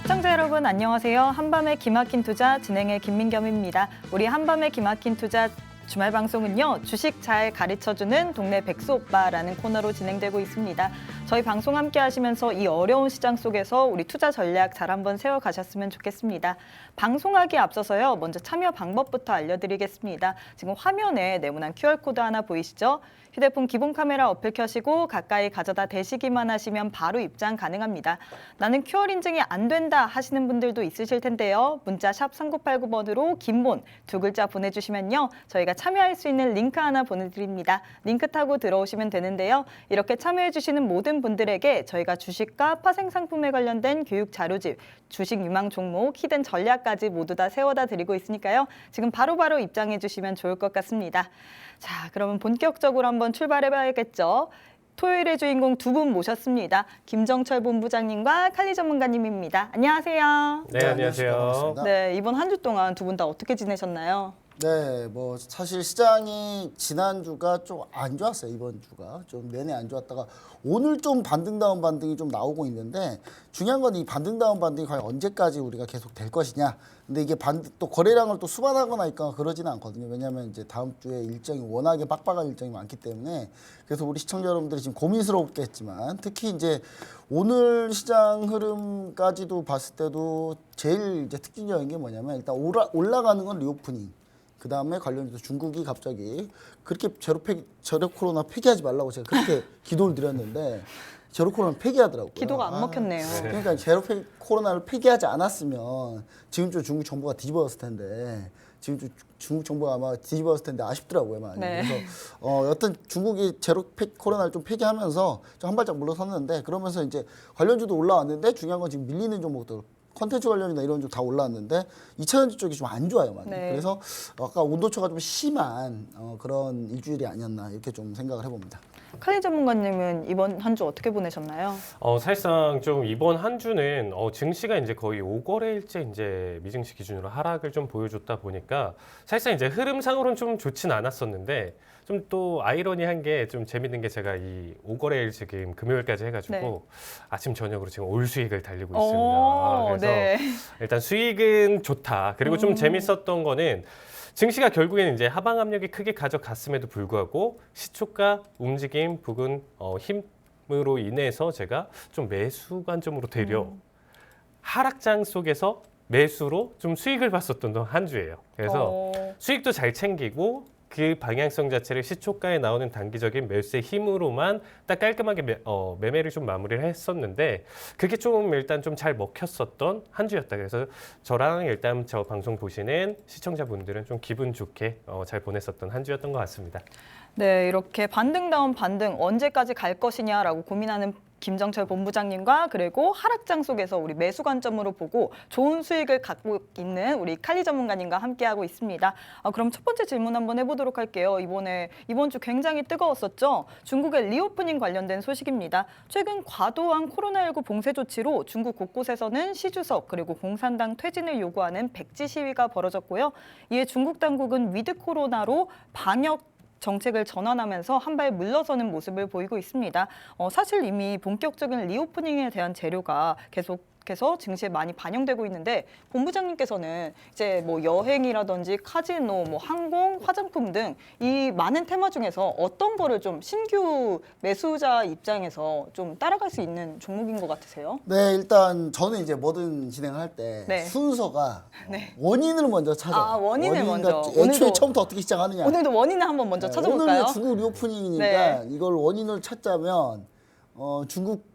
시청자 여러분 안녕하세요. 한밤의 기막힌 투자 진행의 김민겸입니다. 우리 한밤의 기막힌 투자 주말 방송은요. 주식 잘 가르쳐주는 동네 백수 오빠라는 코너로 진행되고 있습니다. 저희 방송 함께 하시면서 이 어려운 시장 속에서 우리 투자 전략 잘 한번 세워가셨으면 좋겠습니다. 방송하기에 앞서서요. 먼저 참여 방법부터 알려드리겠습니다. 지금 화면에 네모난 QR코드 하나 보이시죠? 휴대폰 기본 카메라 어플 켜시고 가까이 가져다 대시기만 하시면 바로 입장 가능합니다. 나는 QR 인증이 안 된다 하시는 분들도 있으실 텐데요. 문자 샵 3989번으로 긴본 두 글자 보내주시면요. 저희가 참여할 수 있는 링크 하나 보내드립니다. 링크 타고 들어오시면 되는데요. 이렇게 참여해주시는 모든 분들에게 저희가 주식과 파생상품에 관련된 교육 자료집, 주식 유망 종목, 히든 전략까지 모두 다 세워다 드리고 있으니까요. 지금 바로바로 입장해 주시면 좋을 것 같습니다. 자, 그러면 본격적으로 한번 출발해봐야겠죠. 토요일의 주인공 두 분 모셨습니다. 김정철 본부장님과 칼리 전문가님입니다. 안녕하세요. 네, 안녕하세요. 네, 이번 한 주 동안 두 분 다 어떻게 지내셨나요? 네, 뭐 사실 시장이 지난주가 좀 안 좋았어요. 이번 주가 좀 내내 안 좋았다가 오늘 좀 반등 다운 반등이 좀 나오고 있는데 중요한 건 이 반등 다운 반등이 과연 언제까지 우리가 계속 될 것이냐. 근데 이게 또 거래량을 또 수반하거나 있거나 그러지는 않거든요. 왜냐하면 이제 다음 주에 일정이 워낙에 빡빡한 일정이 많기 때문에 그래서 우리 시청자 여러분들이 지금 고민스럽겠지만 특히 이제 오늘 시장 흐름까지도 봤을 때도 제일 이제 특징적인 게 뭐냐면 일단 올라가는 건 리오프닝. 그 다음에 관련해서 중국이 갑자기 그렇게 제로 코로나 폐기하지 말라고 제가 그렇게 기도를 드렸는데 제로 코로나 폐기하더라고요. 기도가 안 먹혔네요. 그러니까 제로 코로나를 폐기하지 않았으면 지금쯤 중국 정부가 뒤집어졌을 텐데 지금쯤 중국 정부가 아마 뒤집어졌을 텐데 아쉽더라고요. 많이. 네. 그래서 여튼 중국이 제로 코로나를 좀 폐기하면서 좀 한 발짝 물러섰는데 그러면서 이제 관련주도 올라왔는데 중요한 건 지금 밀리는 종목들 컨텐츠 관련이나 이런 쪽 다 올라왔는데 2차전지 쪽이 좀 안 좋아요, 많이. 네. 그래서 아까 온도차가 좀 심한 그런 일주일이 아니었나 이렇게 좀 생각을 해봅니다. 칼리 전문가님은 이번 한 주 어떻게 보내셨나요? 사실상 좀 이번 한 주는 증시가 이제 거의 5거래일째 이제 미증시 기준으로 하락을 좀 보여줬다 보니까 사실상 이제 흐름상으로는 좀 좋진 않았었는데 좀 또 아이러니한 게 좀 재밌는 게 제가 이 5거래일 지금 금요일까지 해가지고 네. 아침 저녁으로 지금 올 수익을 달리고 있습니다. 그래서 네. 일단 수익은 좋다. 그리고 좀 재밌었던 거는 증시가 결국에는 이제 하방 압력이 크게 가져갔음에도 불구하고 시초가 움직임 부근 힘으로 인해서 제가 좀 매수 관점으로 되려 하락장 속에서 매수로 좀 수익을 봤었던 한 주예요. 그래서 수익도 잘 챙기고 그 방향성 자체를 시초가에 나오는 단기적인 매수의 힘으로만 딱 깔끔하게 매매를 좀 마무리를 했었는데 그게 좀 일단 좀 잘 먹혔었던 한 주였다. 그래서 저랑 일단 저 방송 보시는 시청자분들은 좀 기분 좋게 잘 보냈었던 한 주였던 것 같습니다. 네, 이렇게 반등다운 반등 언제까지 갈 것이냐라고 고민하는 김정철 본부장님과 그리고 하락장 속에서 우리 매수 관점으로 보고 좋은 수익을 갖고 있는 우리 칼리 전문가님과 함께하고 있습니다. 그럼 첫 번째 질문 한번 해보도록 할게요. 이번 주 굉장히 뜨거웠었죠. 중국의 리오프닝 관련된 소식입니다. 최근 과도한 코로나19 봉쇄 조치로 중국 곳곳에서는 시주석 그리고 공산당 퇴진을 요구하는 백지 시위가 벌어졌고요. 이에 중국 당국은 위드 코로나로 방역 정책을 전환하면서 한 발 물러서는 모습을 보이고 있습니다. 사실 이미 본격적인 리오프닝에 대한 재료가 계속해서 증시에 많이 반영되고 있는데 본부장님께서는 이제 뭐 여행이라든지 카지노, 뭐 항공, 화장품 등 이 많은 테마 중에서 어떤 거를 좀 신규 매수자 입장에서 좀 따라갈 수 있는 종목인 것 같으세요? 네, 일단 저는 이제 뭐든 진행할 때 네. 순서가 네. 원인을 먼저 찾아. 원인을 먼저. 애초에 오늘도- 처음부터 어떻게 시작하느냐. 오늘도 원인을 한번 먼저 네, 찾아볼까요? 오늘은 중국 리오프닝이니까 네. 이걸 원인을 찾자면 중국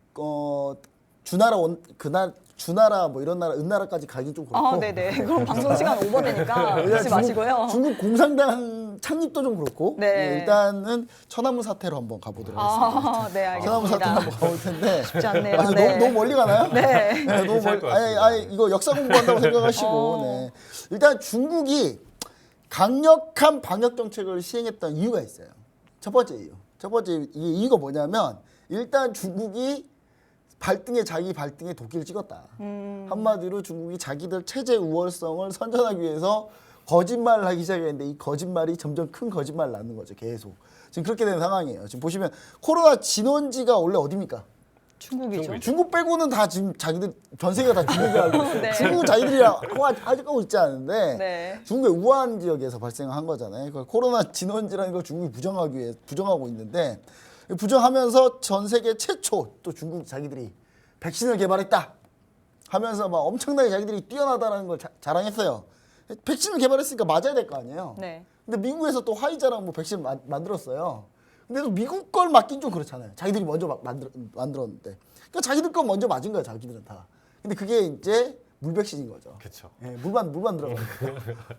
주나라 뭐 이런 나라 은나라까지 가긴 좀 그렇고. 네네. 그럼 방송 시간 오버되니까 그러지 마시고요. 중국 공산당 창립도 좀 그렇고. 네. 일단은 천안문 사태로 한번 가보도록 하겠습니다. 네, 천안문 사태로 알겠습니다. 한번 가볼 텐데. 쉽지 않네요. 아니, 네. 너무 멀리 가나요? 네. 너무 괜찮을 것 같습니다. 아니 이거 역사 공부한다고 생각하시고. 네. 일단 중국이 강력한 방역 정책을 시행했던 이유가 있어요. 첫 번째 이유가 뭐냐면 일단 중국이 자기 발등에 도끼를 찍었다. 한마디로 중국이 자기들 체제 우월성을 선전하기 위해서 거짓말을 하기 시작했는데 이 거짓말이 점점 큰 거짓말을 낳는 거죠. 계속. 지금 그렇게 된 상황이에요. 지금 보시면 코로나 진원지가 원래 어디입니까? 중국이죠. 중국이죠. 중국 빼고는 다 지금 자기들 전 세계가 다 중국이 알고 있어요. 네. 중국은 자기들이랑 하고 있지 않은데 네. 중국의 우한 지역에서 발생한 거잖아요. 그 코로나 진원지라는 걸 중국이 부정하고 있는데 부정하면서 전 세계 최초 또 중국 자기들이 백신을 개발했다 하면서 막 엄청나게 자기들이 뛰어나다라는 걸 자랑했어요. 백신을 개발했으니까 맞아야 될 거 아니에요. 네. 근데 미국에서 또 화이자랑 뭐 백신 만들었어요. 근데 또 미국 걸 맞긴 좀 그렇잖아요. 자기들이 먼저 만들었는데. 그러니까 자기들 거 먼저 맞은 거예요, 자기들은 다. 근데 그게 이제 물 백신인 거죠. 그렇죠. 예, 물만 들어간 거예요.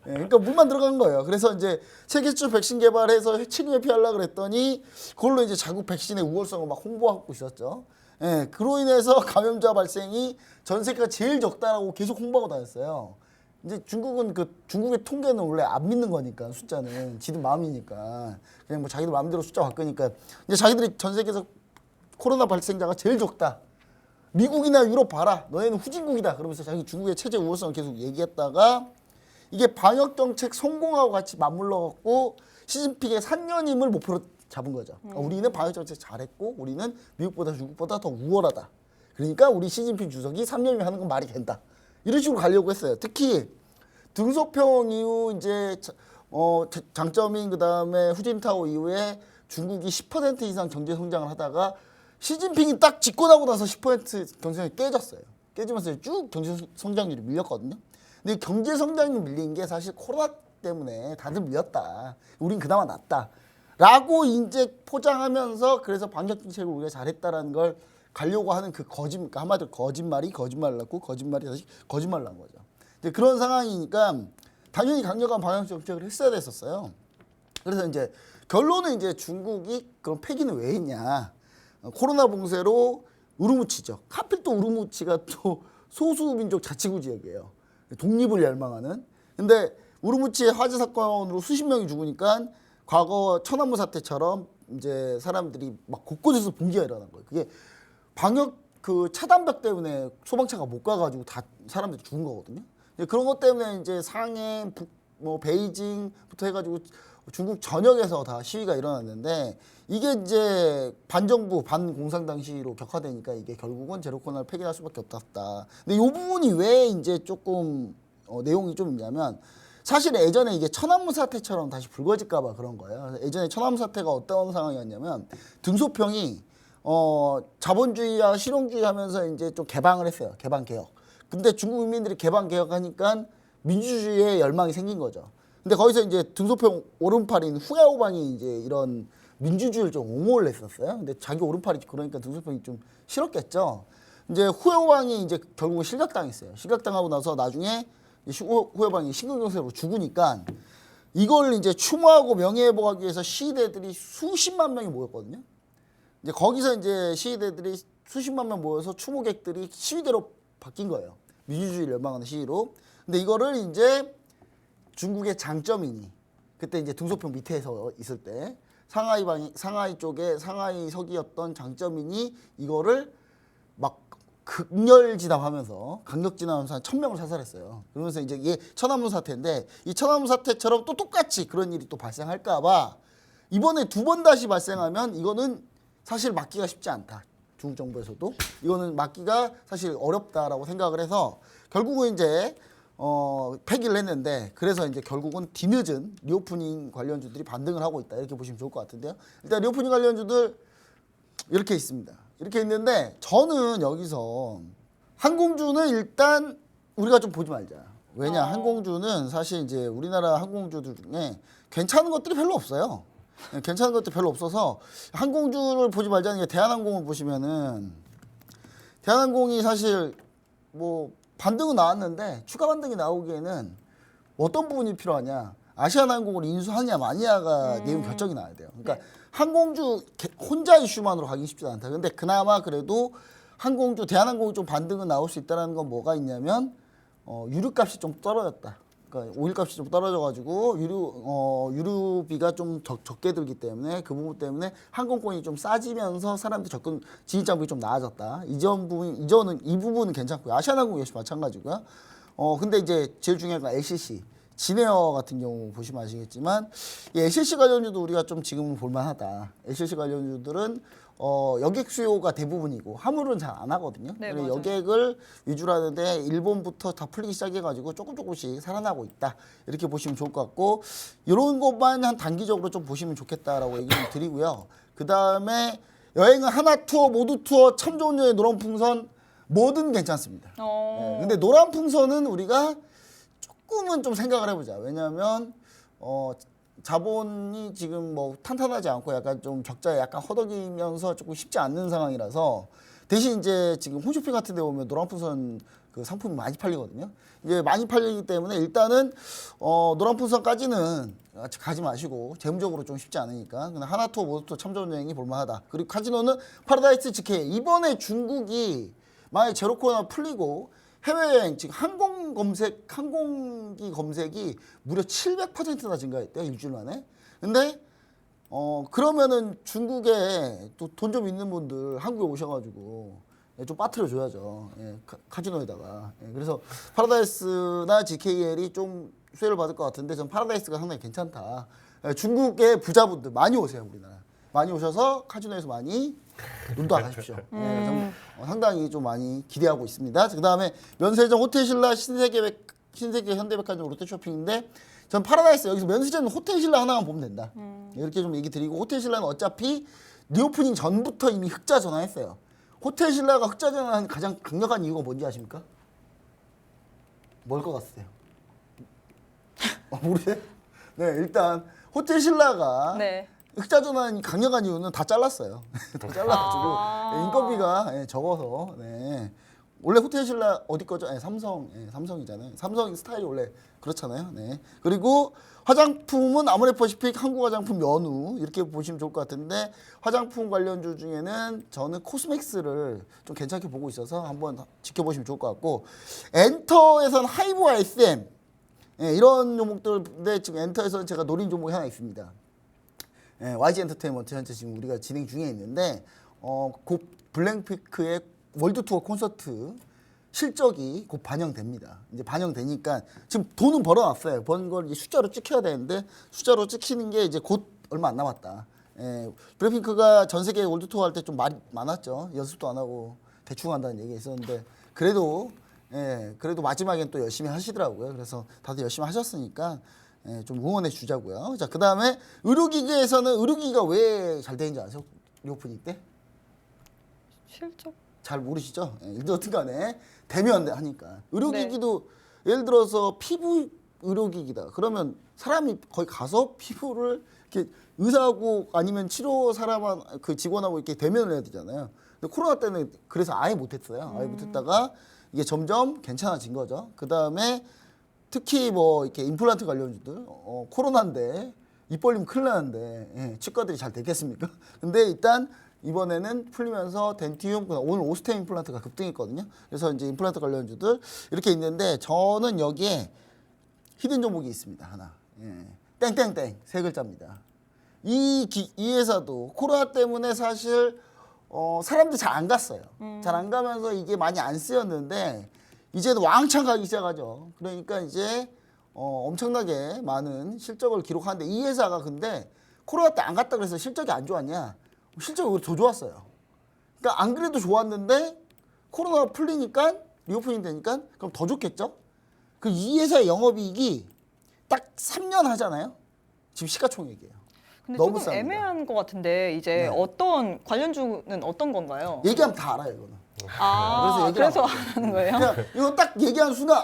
예, 그러니까 물만 들어간 거예요. 그래서 이제 세계 최초 백신 개발해서 해치료 회피하려고 그랬더니 그걸로 이제 자국 백신의 우월성을 막 홍보하고 있었죠. 예, 그로 인해서 감염자 발생이 전 세계가 제일 적다라고 계속 홍보하고 다녔어요. 이제 중국은 중국의 통계는 원래 안 믿는 거니까 숫자는 지들 마음이니까 그냥 뭐 자기들 마음대로 숫자 바꾸니까 이제 자기들이 전 세계에서 코로나 발생자가 제일 적다. 미국이나 유럽 봐라. 너네는 후진국이다. 그러면서 자기 중국의 체제 우월성을 계속 얘기했다가 이게 방역 정책 성공하고 같이 맞물러 갖고 시진핑의 3년임을 목표로 잡은 거죠. 우리는 방역 정책 잘했고 우리는 미국보다 중국보다 더 우월하다. 그러니까 우리 시진핑 주석이 3년이면 하는 건 말이 된다. 이런 식으로 가려고 했어요. 특히 등소평 이후 이제 장점인 그다음에 후진타오 이후에 중국이 10% 이상 경제 성장을 하다가 시진핑이 딱 집권하고 나서 10% 경제 성장이 깨졌어요. 깨지면서 쭉 경제 성장률이 밀렸거든요. 근데 경제 성장률이 밀린 게 사실 코로나 때문에 다들 밀렸다. 우린 그나마 낫다. 라고 이제 포장하면서 그래서 방역 정책을 우리가 잘했다라는 걸 가려고 하는 그 그러니까 한마디로 거짓말이 거짓말을 낳고 거짓말이 다시 거짓말을 난 거죠. 이제 그런 상황이니까 당연히 강력한 방역 정책을 했어야 됐었어요. 그래서 이제 결론은 이제 중국이 그럼 폐기는 왜 했냐. 코로나 봉쇄로 우르무치죠. 하필 또 우르무치가 또 소수민족 자치구 지역이에요. 독립을 열망하는. 근데 우르무치의 화재 사건으로 수십 명이 죽으니까 과거 천안문 사태처럼 이제 사람들이 막 곳곳에서 봉기가 일어난 거예요. 그게 방역 그 차단벽 때문에 소방차가 못 가가지고 다 사람들이 죽은 거거든요. 그런 것 때문에 이제 상해, 뭐 베이징부터 해가지고 중국 전역에서 다 시위가 일어났는데 이게 이제 반정부 반공산당 시위로 격화되니까 이게 결국은 제로 코로나를 폐기할 수밖에 없었다. 근데 이 부분이 왜 이제 조금 내용이 좀 있냐면 사실 예전에 이게 천안문 사태처럼 다시 불거질까봐 그런 거예요. 예전에 천안문 사태가 어떤 상황이었냐면 등소평이 자본주의와 실용주의 하면서 이제 좀 개방을 했어요. 개방 개혁. 근데 중국 국민들이 개방 개혁하니까 민주주의에 열망이 생긴 거죠. 근데 거기서 이제 등소평 오른팔인 후야오방이 이제 이런 민주주의를 좀 옹호를 했었어요. 근데 자기 오른팔이 그러니까 등소평이 좀 싫었겠죠. 이제 후야오방이 이제 결국은 실격당했어요. 실격당하고 나서 나중에 후야오방이 심근경색으로 죽으니까 이걸 이제 추모하고 명예회복하기 위해서 시위대들이 수십만 명이 모였거든요. 이제 거기서 이제 시위대들이 수십만 명 모여서 추모객들이 시위대로 바뀐 거예요. 민주주의를 열망하는 시위로. 근데 이거를 이제 중국의 장점이니 그때 이제 등소평 밑에서 있을 때 상하이 쪽에 상하이 서기였던 장점이니 이거를 막 극렬 진압하면서 강력 진압하면서 한 1000명을 사살했어요. 그러면서 이제 이게 천안문 사태인데 이 천안문 사태처럼 또 똑같이 그런 일이 또 발생할까봐 이번에 두 번 다시 발생하면 이거는 사실 막기가 쉽지 않다. 중국 정부에서도 이거는 막기가 사실 어렵다라고 생각을 해서 결국은 이제 폐기를 했는데 그래서 이제 결국은 뒤늦은 리오프닝 관련주들이 반등을 하고 있다 이렇게 보시면 좋을 것 같은데요. 일단 리오프닝 관련주들 이렇게 있습니다. 이렇게 있는데 저는 여기서 항공주는 일단 우리가 좀 보지 말자. 왜냐 항공주는 사실 이제 우리나라 항공주들 중에 괜찮은 것들이 별로 없어요. 괜찮은 것도 별로 없어서 항공주를 보지 말자는 게 대한항공을 보시면은 대한항공이 사실 뭐 반등은 나왔는데 추가 반등이 나오기에는 어떤 부분이 필요하냐 아시아나항공을 인수하냐 마냐가 내용 결정이 나야 돼요. 그러니까 네. 항공주 혼자 이슈만으로 가기 쉽지 않다. 근데 그나마 그래도 항공주 대한항공이 좀 반등은 나올 수 있다는 건 뭐가 있냐면 유류값이 좀 떨어졌다. 그러니까 오일값이 좀 떨어져가지고 유류비가 좀 적게 들기 때문에 그 부분 때문에 항공권이 좀 싸지면서 사람들 접근 진입장벽이 좀 나아졌다. 이 부분은 괜찮고요. 아시아나항공 역시 마찬가지고요. 근데 이제 제일 중요한 건 LCC 진에어 같은 경우 보시면 아시겠지만 이 SLC 관련주도 우리가 좀 지금은 볼만하다. SLC 관련주들은 여객 수요가 대부분이고 화물은 잘 안 하거든요. 네, 그래서 맞아요. 여객을 위주로 하는데 일본부터 다 풀리기 시작해가지고 조금씩 살아나고 있다. 이렇게 보시면 좋을 것 같고 이런 것만 한 단기적으로 좀 보시면 좋겠다라고 얘기 좀 드리고요. 그 다음에 여행은 하나 투어, 모두 투어, 참 좋은 여행, 노란 풍선 뭐든 괜찮습니다. 네, 근데 노란 풍선은 우리가 조금은 좀 생각을 해보자. 왜냐하면 자본이 지금 뭐 탄탄하지 않고 약간 좀 적자에 약간 허덕이면서 조금 쉽지 않는 상황이라서 대신 이제 지금 홈쇼핑 같은 데 오면 노란풍선 그 상품이 많이 팔리거든요. 이제 많이 팔리기 때문에 일단은 노란풍선까지는 가지 마시고 재무적으로 좀 쉽지 않으니까 그냥 하나투어 모두투어 참 좋은 여행이 볼만하다. 그리고 카지노는 파라다이스 GK. 이번에 중국이 만약 제로 코로나 풀리고 해외여행 지금 항공기 검색이 무려 700%나 증가했대요, 일주일 만에. 근데 그러면은 중국에 또 돈 좀 있는 분들 한국에 오셔가지고 좀 빠뜨려 줘야죠. 예, 카지노에다가. 예, 그래서 파라다이스나 GKL이 좀 수혜를 받을 것 같은데 전 파라다이스가 상당히 괜찮다. 예, 중국의 부자분들 많이 오세요, 우리나라. 많이 오셔서 카지노에서 많이 놀다 가십시오. 예, 좀, 상당히 좀 많이 기대하고 있습니다. 그 다음에 면세점, 호텔신라, 신세계 현대백화점, 롯데쇼핑인데 전 파라다이스 여기서 면세점 호텔신라 하나만 보면 된다. 이렇게 좀 얘기 드리고 호텔신라는 어차피 리오프닝 전부터 이미 흑자 전환했어요. 호텔신라가 흑자 전환한 가장 강력한 이유가 뭔지 아십니까? 뭘 것 같으세요? 모르세요? 네, 일단 호텔신라가 네. 흑자 전환이 강력한 이유는 다 잘랐어요. 다 잘라가지고 인건비가 적어서. 네. 원래 호텔신라 어디 거죠? 네, 삼성이잖아요. 삼성 스타일이 원래 그렇잖아요. 네. 그리고 화장품은 아모레퍼시픽, 한국화장품, 연우 이렇게 보시면 좋을 것 같은데 화장품 관련주 중에는 저는 코스맥스를 좀 괜찮게 보고 있어서 한번 지켜보시면 좋을 것 같고 엔터에서는 하이브와 SM 이런 종목들인데 지금 엔터에서는 제가 노린 종목이 하나 있습니다. YG 엔터테인먼트 현재 지금 우리가 진행 중에 있는데 곧 블랙핑크의 월드 투어 콘서트 실적이 곧 반영됩니다. 이제 반영되니까 지금 돈은 벌어놨어요. 번 걸 이제 숫자로 찍혀야 되는데 숫자로 찍히는 게 이제 곧 얼마 안 남았다. 블랙핑크가 전 세계 월드 투어 할 때 좀 말이 많았죠. 연습도 안 하고 대충 한다는 얘기가 있었는데 그래도 마지막엔 또 열심히 하시더라고요. 그래서 다들 열심히 하셨으니까 좀 응원해 주자고요. 자, 그 다음에 의료기기에서는 의료기기가 왜 잘 되는지 아세요? 리오프닝 때? 실적? 잘 모르시죠? 어쨌든 간에 되면 하니까. 의료기기도 예를 들어서 피부 의료기기다. 그러면 사람이 거기 가서 피부를 이렇게 의사하고 아니면 치료 사람 그 직원하고 이렇게 대면을 해야 되잖아요. 근데 코로나 때는 그래서 아예 못했어요. 아예 못했다가 이게 점점 괜찮아진 거죠. 그 다음에 특히 뭐 이렇게 임플란트 관련주들 코로나인데 입 벌리면 큰일 나는데 치과들이 잘 되겠습니까? 근데 일단 이번에는 풀리면서 덴티움 오늘 오스템 임플란트가 급등했거든요. 그래서 이제 임플란트 관련주들 이렇게 있는데 저는 여기에 히든 종목이 있습니다. 하나. 땡땡땡 세 글자입니다. 이 회사도 코로나 때문에 사실 사람들이 잘 안 갔어요. 잘 안 가면서 이게 많이 안 쓰였는데 이제는 왕창 가기 시작하죠. 그러니까 이제 엄청나게 많은 실적을 기록하는데 이 회사가 근데 코로나 때 안 갔다 그래서 실적이 안 좋았냐? 실적이 오히려 더 좋았어요. 그러니까 안 그래도 좋았는데 코로나가 풀리니까 리오프닝 되니까 그럼 더 좋겠죠? 그 이 회사의 영업이익이 딱 3년 하잖아요. 지금 시가총액이에요. 근데 너무 조금 쌉니다. 애매한 것 같은데 이제 네. 어떤 관련주는 어떤 건가요? 얘기하면 다 알아요, 이거는. 아, 그래서 그래서 하는 거예요? 그냥 이거 딱 얘기하는 순간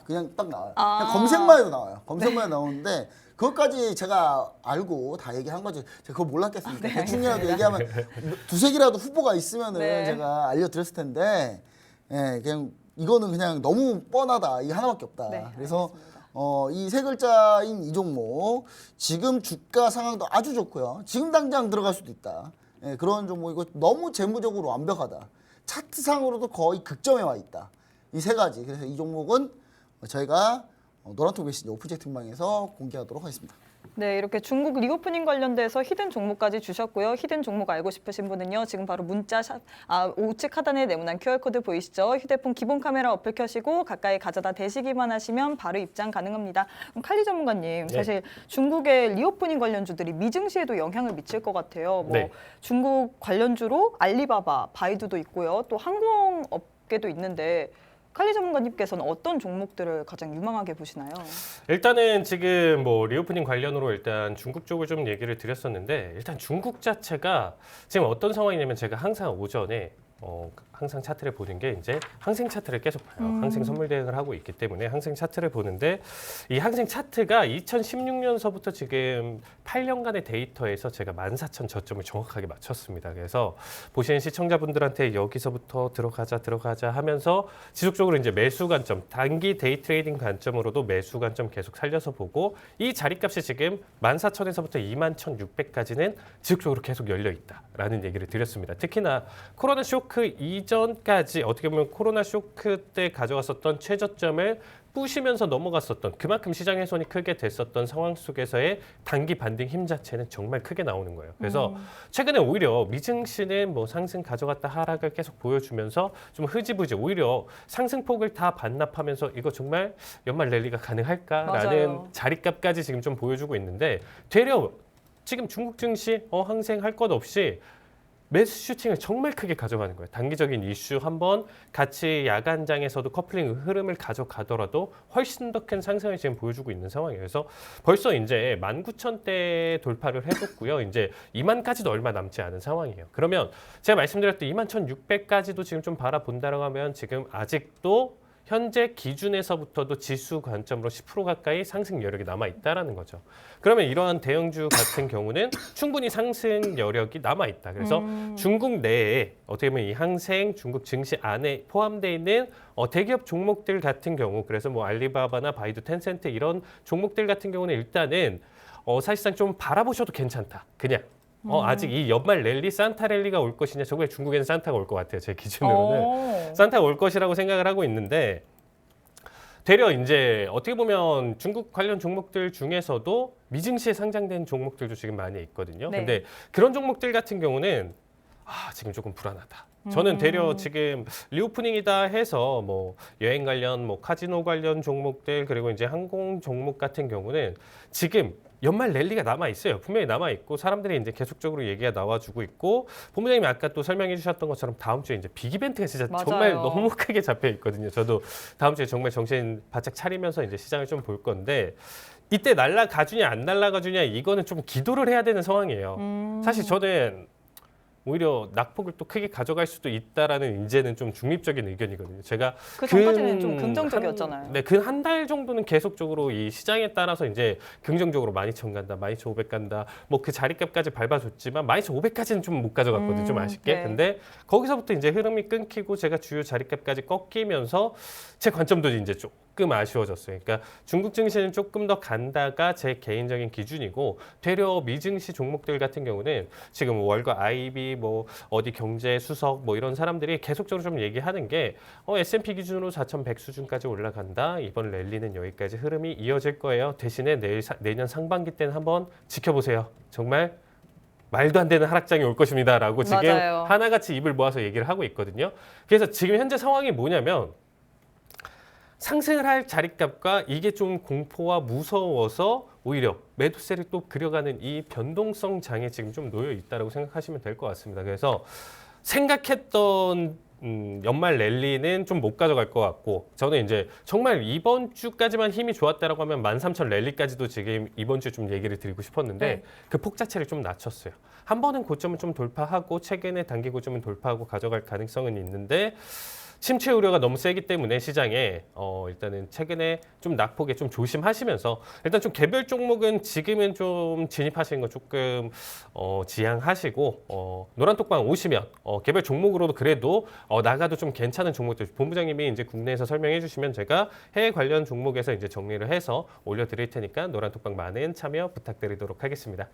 그냥 딱 나와요. 그냥 검색만 해도 나와요. 검색만 해도 나오는데 그것까지 제가 알고 다 얘기한 거지. 제가 그걸 몰랐겠습니까? 대충이라도 얘기하면 두세 개라도 후보가 있으면은 네. 제가 알려드렸을 텐데 그냥 이거는 그냥 너무 뻔하다. 이 하나밖에 없다. 네, 그래서 이 세 글자인 이 종목 지금 주가 상황도 아주 좋고요. 지금 당장 들어갈 수도 있다. 그런 종목이고 너무 재무적으로 완벽하다. 차트상으로도 거의 극점에 와 있다. 이 세 가지. 그래서 이 종목은 저희가 노란톡 메시지 오픈 채팅방에서 공개하도록 하겠습니다. 네, 이렇게 중국 리오프닝 관련돼서 히든 종목까지 주셨고요. 히든 종목 알고 싶으신 분은요. 지금 바로 문자 우측 하단에 네모난 QR코드 보이시죠? 휴대폰 기본 카메라 어플 켜시고 가까이 가져다 대시기만 하시면 바로 입장 가능합니다. 그럼 칼리 전문가님, 네. 사실 중국의 리오프닝 관련주들이 미증시에도 영향을 미칠 것 같아요. 뭐 네. 중국 관련주로 알리바바, 바이두도 있고요. 또 항공업계도 있는데 칼리 전문가님께서는 어떤 종목들을 가장 유망하게 보시나요? 일단은 지금 뭐 리오프닝 관련으로 일단 중국 쪽을 좀 얘기를 드렸었는데 일단 중국 자체가 지금 어떤 상황이냐면 제가 항상 오전에 항상 차트를 보는 게 이제 항생 차트를 계속 봐요. 항생 선물 대응을 하고 있기 때문에 항생 차트를 보는데 이 항생 차트가 2016년서부터 지금 8년간의 데이터에서 제가 14,000 저점을 정확하게 맞췄습니다. 그래서 보시는 시청자분들한테 여기서부터 들어가자 하면서 지속적으로 이제 매수 관점, 단기 데이 트레이딩 관점으로도 매수 관점 계속 살려서 보고 이 자리값이 지금 14,000에서부터 21,600까지는 지속적으로 계속 열려 있다라는 얘기를 드렸습니다. 특히나 코로나 쇼크 이전까지 어떻게 보면 코로나 쇼크 때 가져갔었던 최저점을 부시면서 넘어갔었던 그만큼 시장 훼손이 크게 됐었던 상황 속에서의 단기 반등 힘 자체는 정말 크게 나오는 거예요. 그래서 최근에 오히려 미증시는 뭐 상승 가져갔다 하락을 계속 보여주면서 좀 흐지부지 오히려 상승폭을 다 반납하면서 이거 정말 연말 랠리가 가능할까라는 맞아요. 자리값까지 지금 좀 보여주고 있는데 되려 지금 중국 증시 항생할 것 없이 매수 슈팅을 정말 크게 가져가는 거예요. 단기적인 이슈 한번 같이 야간장에서도 커플링 흐름을 가져가더라도 훨씬 더 큰 상승을 지금 보여주고 있는 상황이에요. 그래서 벌써 이제 19,000대 돌파를 해줬고요. 이제 2만까지도 얼마 남지 않은 상황이에요. 그러면 제가 말씀드렸던 21,600까지도 지금 좀 바라본다라고 하면 지금 아직도 현재 기준에서부터도 지수 관점으로 10% 가까이 상승 여력이 남아 있다라는 거죠. 그러면 이러한 대형주 같은 경우는 충분히 상승 여력이 남아 있다. 그래서 중국 내에 어떻게 보면 이 항생 중국 증시 안에 포함되어 있는 대기업 종목들 같은 경우, 그래서 뭐 알리바바나 바이두, 텐센트 이런 종목들 같은 경우는 일단은 사실상 좀 바라보셔도 괜찮다. 그냥. 아직 이 연말 랠리, 산타 랠리가 올 것이냐, 정말 중국에는 산타가 올 것 같아요. 제 기준으로는. 산타가 올 것이라고 생각을 하고 있는데 되려 이제 어떻게 보면 중국 관련 종목들 중에서도 미증시에 상장된 종목들도 지금 많이 있거든요. 네. 근데 그런 종목들 같은 경우는 지금 조금 불안하다. 저는 되려 지금 리오프닝이다 해서 뭐 여행 관련, 뭐 카지노 관련 종목들 그리고 이제 항공 종목 같은 경우는 지금 연말 랠리가 남아 있어요. 분명히 남아 있고 사람들이 이제 계속적으로 얘기가 나와주고 있고 본부장님이 아까 또 설명해 주셨던 것처럼 다음 주에 이제 빅 이벤트가 진짜 맞아요. 정말 너무 크게 잡혀 있거든요. 저도 다음 주에 정말 정신 바짝 차리면서 이제 시장을 좀 볼 건데 이때 날라가주냐 안 날라가주냐 이거는 좀 기도를 해야 되는 상황이에요. 사실 저는 오히려 낙폭을 또 크게 가져갈 수도 있다라는 이제는 좀 중립적인 의견이거든요. 제가 그 전까지는 좀 긍정적이었잖아요. 네, 근 한 달 정도는 계속적으로 이 시장에 따라서 이제 긍정적으로 12,000 간다, 12,500 간다, 뭐 그 자리값까지 밟아줬지만 12,500까지는 좀 못 가져갔거든요. 좀 아쉽게. 네. 근데 거기서부터 이제 흐름이 끊기고 제가 주요 자리값까지 꺾이면서 제 관점도 이제 조금 아쉬워졌어요. 그러니까 중국 증시는 조금 더 간다가 제 개인적인 기준이고 되려 미증시 종목들 같은 경우는 지금 월가 IB 뭐 어디 경제 수석 뭐 이런 사람들이 계속적으로 좀 얘기하는 게 S&P 기준으로 4,100 수준까지 올라간다. 이번 랠리는 여기까지 흐름이 이어질 거예요. 대신에 내년 상반기 때는 한번 지켜보세요. 정말 말도 안 되는 하락장이 올 것입니다라고 지금 맞아요. 하나같이 입을 모아서 얘기를 하고 있거든요. 그래서 지금 현재 상황이 뭐냐면 상승을 할 자리값과 이게 좀 공포와 무서워서 오히려 매도세를 또 그려가는 이 변동성 장에 지금 좀 놓여 있다고 생각하시면 될 것 같습니다. 그래서 생각했던 연말 랠리는 좀 못 가져갈 것 같고 저는 이제 정말 이번 주까지만 힘이 좋았다라고 하면 13,000 랠리까지도 지금 이번 주에 좀 얘기를 드리고 싶었는데 네. 그 폭 자체를 좀 낮췄어요. 한 번은 고점을 좀 돌파하고 최근에 단기 고점을 돌파하고 가져갈 가능성은 있는데 침체 우려가 너무 세기 때문에 시장에 일단은 최근에 좀 낙폭에 좀 조심하시면서 일단 좀 개별 종목은 지금은 좀 진입하시는 거 조금 지양하시고 노란톡방 오시면 개별 종목으로도 그래도 나가도 좀 괜찮은 종목들 본부장님이 이제 국내에서 설명해 주시면 제가 해외 관련 종목에서 이제 정리를 해서 올려드릴 테니까 노란톡방 많은 참여 부탁드리도록 하겠습니다.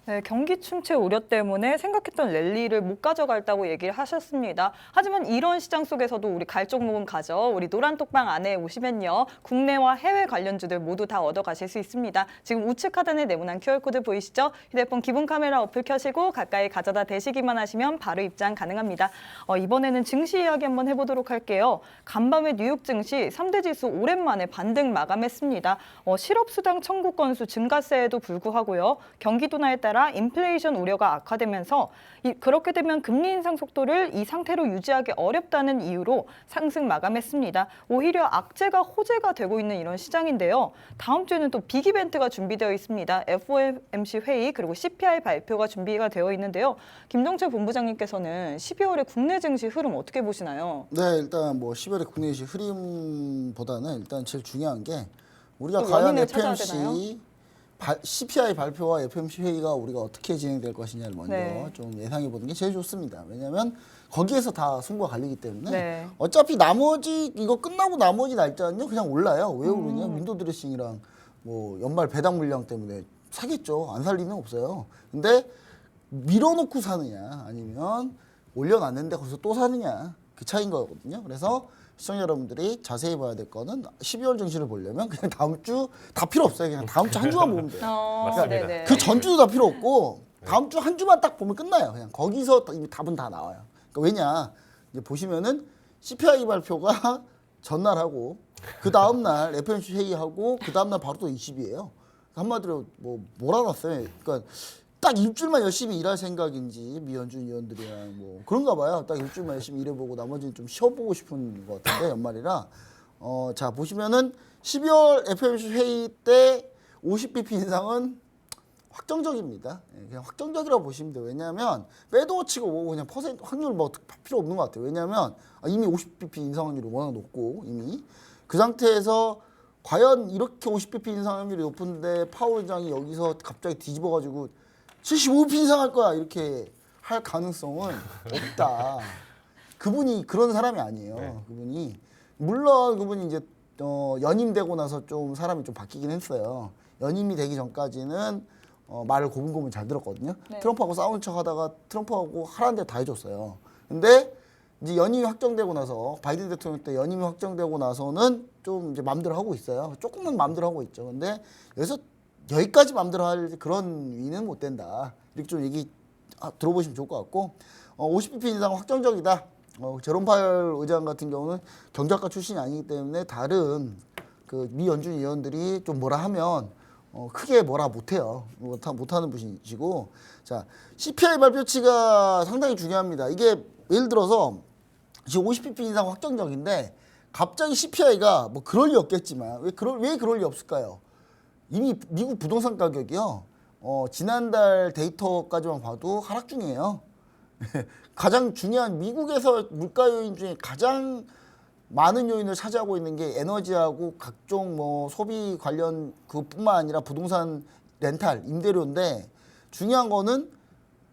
네, 경기 침체 우려 때문에 생각했던 랠리를 못 가져갈다고 얘기를 하셨습니다. 하지만 이런 시장 속에서도 우리 갈 종목은 가죠. 우리 노란 톡방 안에 오시면요. 국내와 해외 관련주들 모두 다 얻어가실 수 있습니다. 지금 우측 하단에 네모난 QR코드 보이시죠? 휴대폰 기본 카메라 어플 켜시고 가까이 가져다 대시기만 하시면 바로 입장 가능합니다. 이번에는 증시 이야기 한번 해보도록 할게요. 간밤에 뉴욕 증시 3대 지수 오랜만에 반등 마감했습니다. 실업수당 청구 건수 증가세에도 불구하고요. 경기 둔화에 따라 인플레이션 우려가 악화되면서 그렇게 되면 금리 인상 속도를 이 상태로 유지하기 어렵다는 이유로 상승 마감했습니다. 오히려 악재가 호재가 되고 있는 이런 시장인데요. 다음 주에는 또 빅 이벤트가 준비되어 있습니다. FOMC 회의 그리고 CPI 발표가 준비가 되어 있는데요. 김동철 본부장님께서는 12월에 국내 증시 흐름 어떻게 보시나요? 네, 일단 뭐 10월에 국내 증시 흐름보다는 일단 제일 중요한 게 우리가 또 과연 원인을 찾아야 FOMC CPI 발표와 FOMC 회의가 우리가 어떻게 진행될 것이냐를 먼저 네. 좀 예상해 보는 게 제일 좋습니다. 왜냐하면 거기에서 다 승부가 갈리기 때문에 네. 어차피 나머지 이거 끝나고 나머지 날짜는요 그냥 올라요. 왜 오르냐? 윈도우 드레싱이랑 뭐 연말 배당 물량 때문에 사겠죠. 안 살 리는 없어요. 근데 밀어놓고 사느냐 아니면 올려놨는데 거기서 또 사느냐 그 차이인 거거든요. 그래서 시청자 여러분들이 자세히 봐야 될 거는 12월 증시를 보려면 그냥 다음 주 다 필요 없어요. 그냥 다음 주 한 주만 보면 돼요. 맞습니다. 네네. 그 전주도 다 필요 없고 다음 주 한 주만 딱 보면 끝나요. 그냥 거기서 이미 답은 다 나와요. 그러니까 왜냐 이제 보시면은 CPI 발표가 전날하고 그 다음 날 FOMC 회의하고 그 다음 날 바로 또 20이에요. 한마디로 뭐 몰아놨어요. 그러니까 딱 일주일만 열심히 일할 생각인지 미연준 의원들이랑 뭐 그런가 봐요. 딱 일주일만 열심히 일해보고 나머지는 좀 쉬어보고 싶은 것 같은데 연말이라 자 보시면은 12월 FOMC 회의 때 50bp 인상은 확정적입니다. 예, 그냥 확정적이라고 보시면 돼요. 왜냐하면 빼도 치고 뭐 그냥 퍼센트 확률 뭐 필요 없는 것 같아요. 왜냐하면 이미 50bp 인상 확률이 워낙 높고 이미 그 상태에서 과연 이렇게 50bp 인상 확률이 높은데 파월 의장이 여기서 갑자기 뒤집어가지고 75bp 인상할 거야 이렇게 할 가능성은 없다. 그분이 그런 사람이 아니에요. 네. 그분이 물론 그분이 이제 연임되고 나서 좀 사람이 좀 바뀌긴 했어요. 연임이 되기 전까지는 말을 고분고분 잘 들었거든요. 네. 트럼프하고 싸우는 척하다가 트럼프하고 하라는 데 다 해줬어요. 근데 이제 연임이 확정되고 나서 바이든 대통령 때 연임이 확정되고 나서는 좀 이제 마음대로 하고 있어요. 조금은 마음대로 하고 있죠. 근데 여기까지 마음대로 할 그런 위는 못 된다. 이렇게 좀 얘기 들어보시면 좋을 것 같고 50bp 인상 확정적이다. 제롬 파월 의장 같은 경우는 경제학과 출신이 아니기 때문에 다른 그 미 연준 의원들이 좀 뭐라 하면 크게 뭐라 못해요. 못하는 분이시고 자 CPI 발표치가 상당히 중요합니다. 이게 예를 들어서 지금 50bp 인상 확정적인데 갑자기 CPI가 뭐 그럴 리 없겠지만 왜 그럴 리 없을까요? 이미 미국 부동산 가격이요. 지난달 데이터까지만 봐도 하락 중이에요. 가장 중요한 미국에서 물가 요인 중에 가장 많은 요인을 차지하고 있는 게 에너지하고 각종 뭐 소비 관련 그뿐만 아니라 부동산 렌탈, 임대료인데 중요한 거는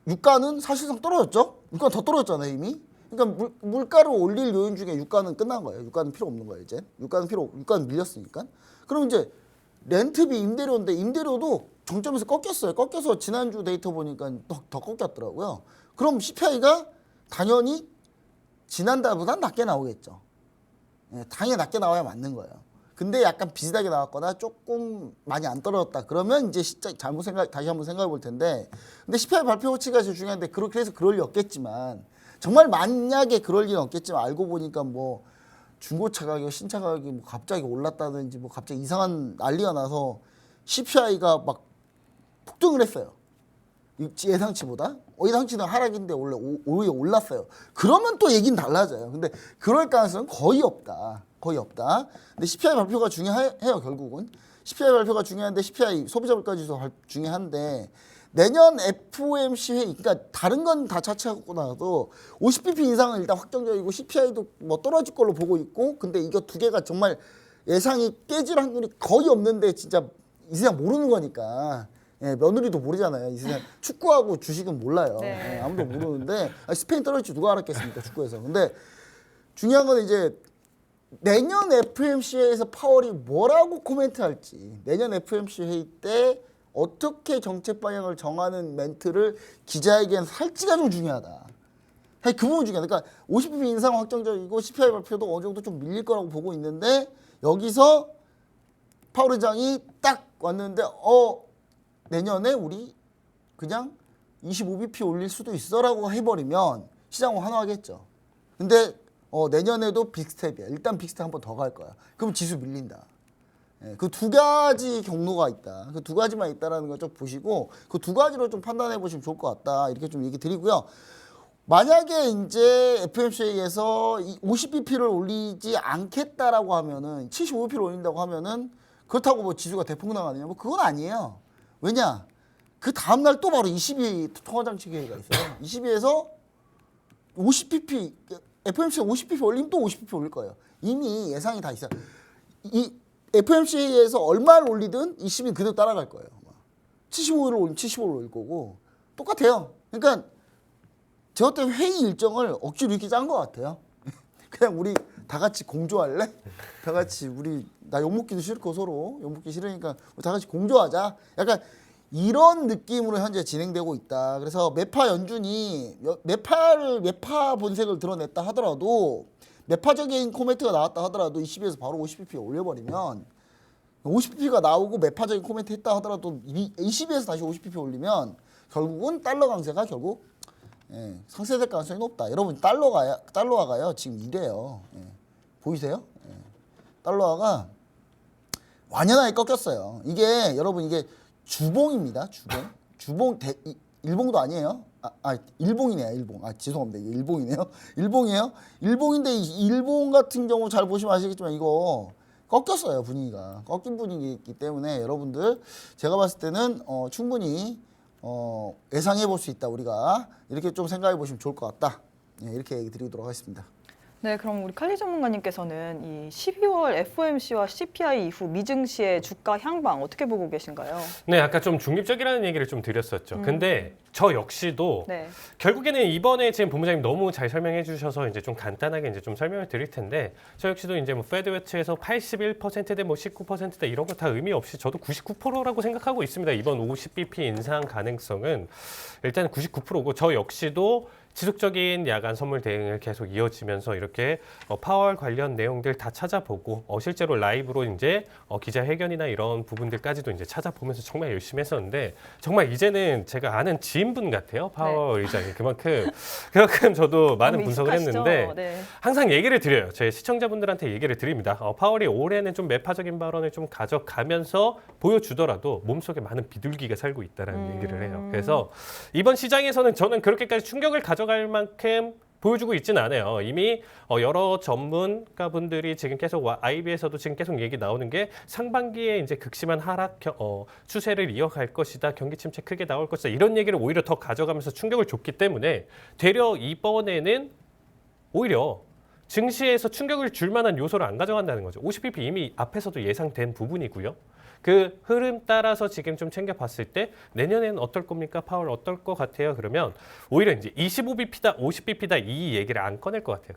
유가는 사실상 떨어졌죠. 유가는 더 떨어졌잖아요 이미. 그러니까 물가를 올릴 요인 중에 유가는 끝난 거예요. 유가는 필요 없는 거예요 이제. 유가는 밀렸으니까. 그럼 이제 렌트비 임대료인데 임대료도 정점에서 꺾였어요. 꺾여서 지난주 데이터 보니까 더 꺾였더라고요. 그럼 CPI가 당연히 지난달보다 낮게 나오겠죠. 예, 당연히 낮게 나와야 맞는 거예요. 근데 약간 비슷하게 나왔거나 조금 많이 안 떨어졌다. 그러면 이제 진짜 다시 한번 생각해 볼 텐데. 근데 CPI 발표치가 제일 중요한데 그래서 그럴 리 없겠지만 정말 만약에 그럴 리는 없겠지만 알고 보니까 뭐 중고차 가격, 신차 가격이 뭐 갑자기 올랐다든지 뭐 갑자기 이상한 난리가 나서 CPI가 막 폭등을 했어요. 예상치보다. 예상치는 하락인데 오히려 올랐어요. 그러면 또 얘기는 달라져요. 근데 그럴 가능성은 거의 없다. 거의 없다. 근데 CPI 발표가 중요해요, 결국은. CPI 발표가 중요한데 CPI 소비자 물가지수 중요한데 내년 FOMC 회의, 그러니까 다른 건 다 차치하고 나도 50bp 인상은 일단 확정적이고 CPI도 뭐 떨어질 걸로 보고 있고 근데 이거 두 개가 정말 예상이 깨질 확률이 거의 없는데 진짜 이 세상 모르는 거니까. 예, 며느리도 모르잖아요. 이 세상 축구하고 주식은 몰라요. 네. 예, 아무도 모르는데 스페인 떨어질지 누가 알았겠습니까 축구에서. 근데 중요한 건 이제 내년 FOMC에서 파월이 뭐라고 코멘트할지 내년 FOMC 회의 때 어떻게 정책 방향을 정하는 멘트를 기자에게는 할지가 좀 중요하다. 사실 그 부분 중요하다. 그러니까 50bp 인상 확정적이고 CPI 발표도 어느 정도 좀 밀릴 거라고 보고 있는데 여기서 파월 의장이 딱 왔는데 내년에 우리 그냥 25bp 올릴 수도 있어라고 해버리면 시장은 환호하겠죠. 근데 내년에도 빅스텝이야. 일단 빅스텝 한 번 더 갈 거야. 그럼 지수 밀린다. 그 두 가지 경로가 있다. 그 두 가지만 있다라는 걸 좀 보시고 그 두 가지로 좀 판단해 보시면 좋을 것 같다. 이렇게 좀 얘기 드리고요. 만약에 이제 FOMC에서 50bp를 올리지 않겠다라고 하면은 75bp를 올린다고 하면은 그렇다고 뭐 지수가 대폭 나가느냐? 뭐 그건 아니에요. 왜냐? 그 다음 날 또 바로 22 통화장치회의가 있어요. 22에서 50bp FOMC가 50bp 올리면 또 50bp 올릴 거예요. 이미 예상이 다 있어요. 이 FOMC에서 얼마를 올리든 20인 그대로 따라갈 거예요. 75를 올리면 75를 올릴 거고 똑같아요. 그러니까 제가 때 회의 일정을 억지로 이렇게 짠 것 같아요. 그냥 우리 다 같이 공조할래? 다 같이 우리 나 욕먹기도 싫고 서로 욕먹기 싫으니까 우리 다 같이 공조하자. 약간 이런 느낌으로 현재 진행되고 있다. 그래서 매파 연준이 매파 본색을 드러냈다 하더라도 매파적인 코멘트가 나왔다 하더라도 20에서 바로 50bp 올려버리면 50bp가 나오고 매파적인 코멘트 했다 하더라도 20에서 다시 50bp 올리면 결국은 달러 강세가 결국 상쇄될 가능성이 높다. 여러분 달러화가요 지금 이래요. 보이세요? 달러화가 완연하게 꺾였어요. 이게 여러분 이게 주봉입니다. 일봉도 아니에요. 일봉이네요. 일봉. 죄송합니다. 이게 일봉이네요. 일봉이에요. 일봉인데 이 일봉 같은 경우 잘 보시면 아시겠지만 이거 꺾였어요. 분위기가. 꺾인 분위기이기 때문에 여러분들 제가 봤을 때는 충분히 예상해 볼 수 있다. 우리가 이렇게 좀 생각해 보시면 좋을 것 같다. 이렇게 얘기 드리도록 하겠습니다. 네, 그럼 우리 칼리 전문가님께서는 이 12월 FOMC와 CPI 이후 미증시의 주가 향방 어떻게 보고 계신가요? 네, 아까 좀 중립적이라는 얘기를 좀 드렸었죠. 근데 저 역시도 네. 결국에는 이번에 지금 본부장님 너무 잘 설명해 주셔서 이제 좀 간단하게 이제 좀 설명을 드릴 텐데 저 역시도 이제 뭐 페드 웨츠에서 81%대 뭐 19%대 이런 거 다 의미 없이 저도 99%라고 생각하고 있습니다. 이번 50bp 인상 가능성은 일단 99%고 저 역시도 지속적인 야간 선물 대응을 계속 이어지면서 이렇게 파월 관련 내용들 다 찾아보고 실제로 라이브로 이제 기자회견이나 이런 부분들까지도 이제 찾아보면서 정말 열심히 했었는데 정말 이제는 제가 아는 지인분 같아요. 파월 의장이 그만큼 저도 많은 분석을 익숙하시죠? 했는데 네. 항상 얘기를 드려요. 제 시청자분들한테 얘기를 드립니다. 파월이 올해는 좀 매파적인 발언을 좀 가져가면서 보여주더라도 몸속에 많은 비둘기가 살고 있다는 얘기를 해요. 그래서 이번 시장에서는 저는 그렇게까지 충격을 가져갈 만큼 보여주고 있지는 않아요. 이미 여러 전문가분들이 지금 계속 IB에서도 지금 계속 얘기 나오는 게 상반기에 이제 극심한 하락 추세를 이어갈 것이다. 경기 침체 크게 나올 것이다. 이런 얘기를 오히려 더 가져가면서 충격을 줬기 때문에 되려 이번에는 오히려 증시에서 충격을 줄 만한 요소를 안 가져간다는 거죠. 50bp 이미 앞에서도 예상된 부분이고요. 그 흐름 따라서 지금 좀 챙겨봤을 때 내년에는 어떨 겁니까? 파월 어떨 것 같아요? 그러면 오히려 이제 25bp다, 50bp다 이 얘기를 안 꺼낼 것 같아요.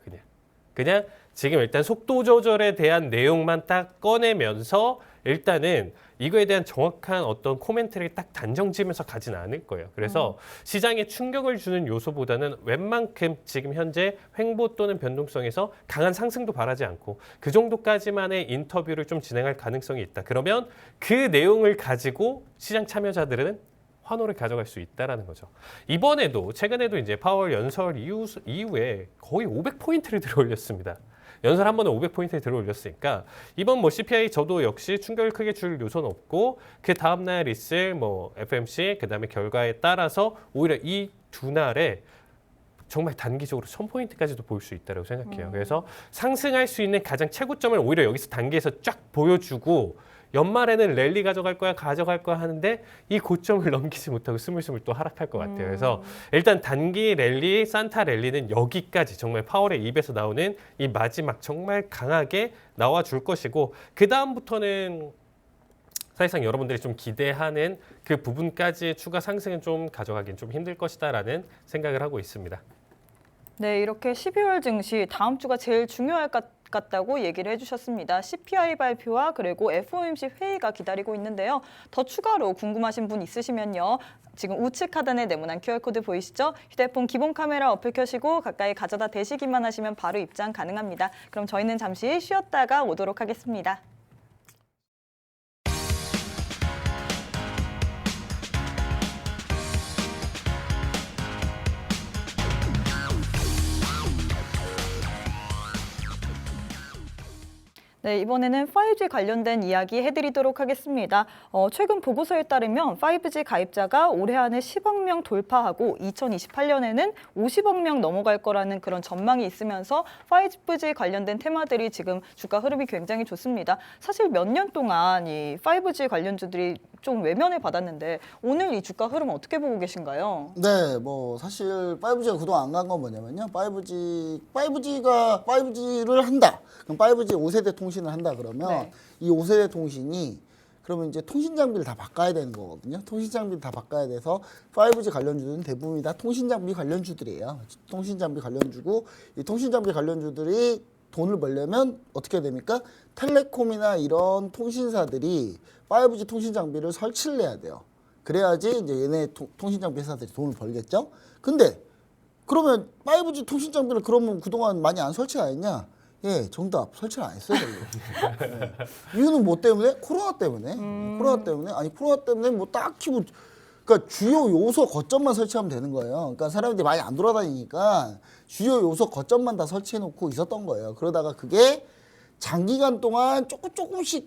그냥 지금 일단 속도 조절에 대한 내용만 딱 꺼내면서 일단은 이거에 대한 정확한 어떤 코멘트를 딱 단정지으면서 가진 않을 거예요. 그래서 시장에 충격을 주는 요소보다는 웬만큼 지금 현재 횡보 또는 변동성에서 강한 상승도 바라지 않고 그 정도까지만의 인터뷰를 좀 진행할 가능성이 있다. 그러면 그 내용을 가지고 시장 참여자들은 환호를 가져갈 수 있다라는 거죠. 이번에도 최근에도 이제 파월 연설 이후에 거의 500포인트를 들어올렸습니다. 연설 한 번에 500포인트를 들어올렸으니까 이번 뭐 CPI 저도 역시 충격을 크게 줄 요소는 없고 그 다음날 있을 뭐 FOMC 그다음에 결과에 따라서 오히려 이 두 날에 정말 단기적으로 1000포인트까지도 볼 수 있다고 생각해요. 그래서 상승할 수 있는 가장 최고점을 오히려 여기서 단기에서 쫙 보여주고 연말에는 랠리 가져갈 거야 하는데 이 고점을 넘기지 못하고 스물스물 또 하락할 것 같아요. 그래서 일단 단기 랠리, 산타 랠리는 여기까지 정말 파월의 입에서 나오는 이 마지막 정말 강하게 나와줄 것이고 그 다음부터는 사실상 여러분들이 좀 기대하는 그 부분까지 추가 상승은 좀 가져가긴 좀 힘들 것이다라는 생각을 하고 있습니다. 네, 이렇게 12월 증시 다음 주가 제일 중요할 것 같다고 얘기를 해주셨습니다. CPI 발표와 그리고 FOMC 회의가 기다리고 있는데요. 더 추가로 궁금하신 분 있으시면요. 지금 우측 하단에 네모난 QR코드 보이시죠? 휴대폰 기본 카메라 어플 켜시고 가까이 가져다 대시기만 하시면 바로 입장 가능합니다. 그럼 저희는 잠시 쉬었다가 오도록 하겠습니다. 네, 이번에는 5G 관련된 이야기 해드리도록 하겠습니다. 최근 보고서에 따르면 5G 가입자가 올해 안에 10억 명 돌파하고 2028년에는 50억 명 넘어갈 거라는 그런 전망이 있으면서 5G 관련된 테마들이 지금 주가 흐름이 굉장히 좋습니다. 사실 몇 년 동안 이 5G 관련주들이 좀 외면을 받았는데 오늘 이 주가 흐름 어떻게 보고 계신가요? 네, 뭐 사실 5G가 그동안 안 간 건 뭐냐면요. 5G를 한다. 그럼 5G 5세대 통신을 한다 그러면 네. 이 5세대 통신이 그러면 이제 통신 장비를 다 바꿔야 되는 거거든요. 통신 장비를 다 바꿔야 돼서 5G 관련주들은 대부분이 다 통신 장비 관련주들이에요. 통신 장비 관련주고 이 통신 장비 관련주들이 돈을 벌려면 어떻게 됩니까? 텔레콤이나 이런 통신사들이 5G 통신 장비를 설치를 해야 돼요. 그래야지 이제 얘네 통신 장비 회사들이 돈을 벌겠죠. 근데 그러면 5G 통신 장비를 그러면 그동안 많이 안 설치 안 했냐? 예, 정답. 설치를 안 했어요, 별로. 네. 이유는 뭐 때문에? 코로나 때문에. 코로나 때문에. 아니, 코로나 때문에 뭐 딱히 뭐, 그러니까 주요 요소 거점만 설치하면 되는 거예요. 그러니까 사람들이 많이 안 돌아다니니까 주요 요소 거점만 다 설치해 놓고 있었던 거예요. 그러다가 그게 장기간 동안 조금씩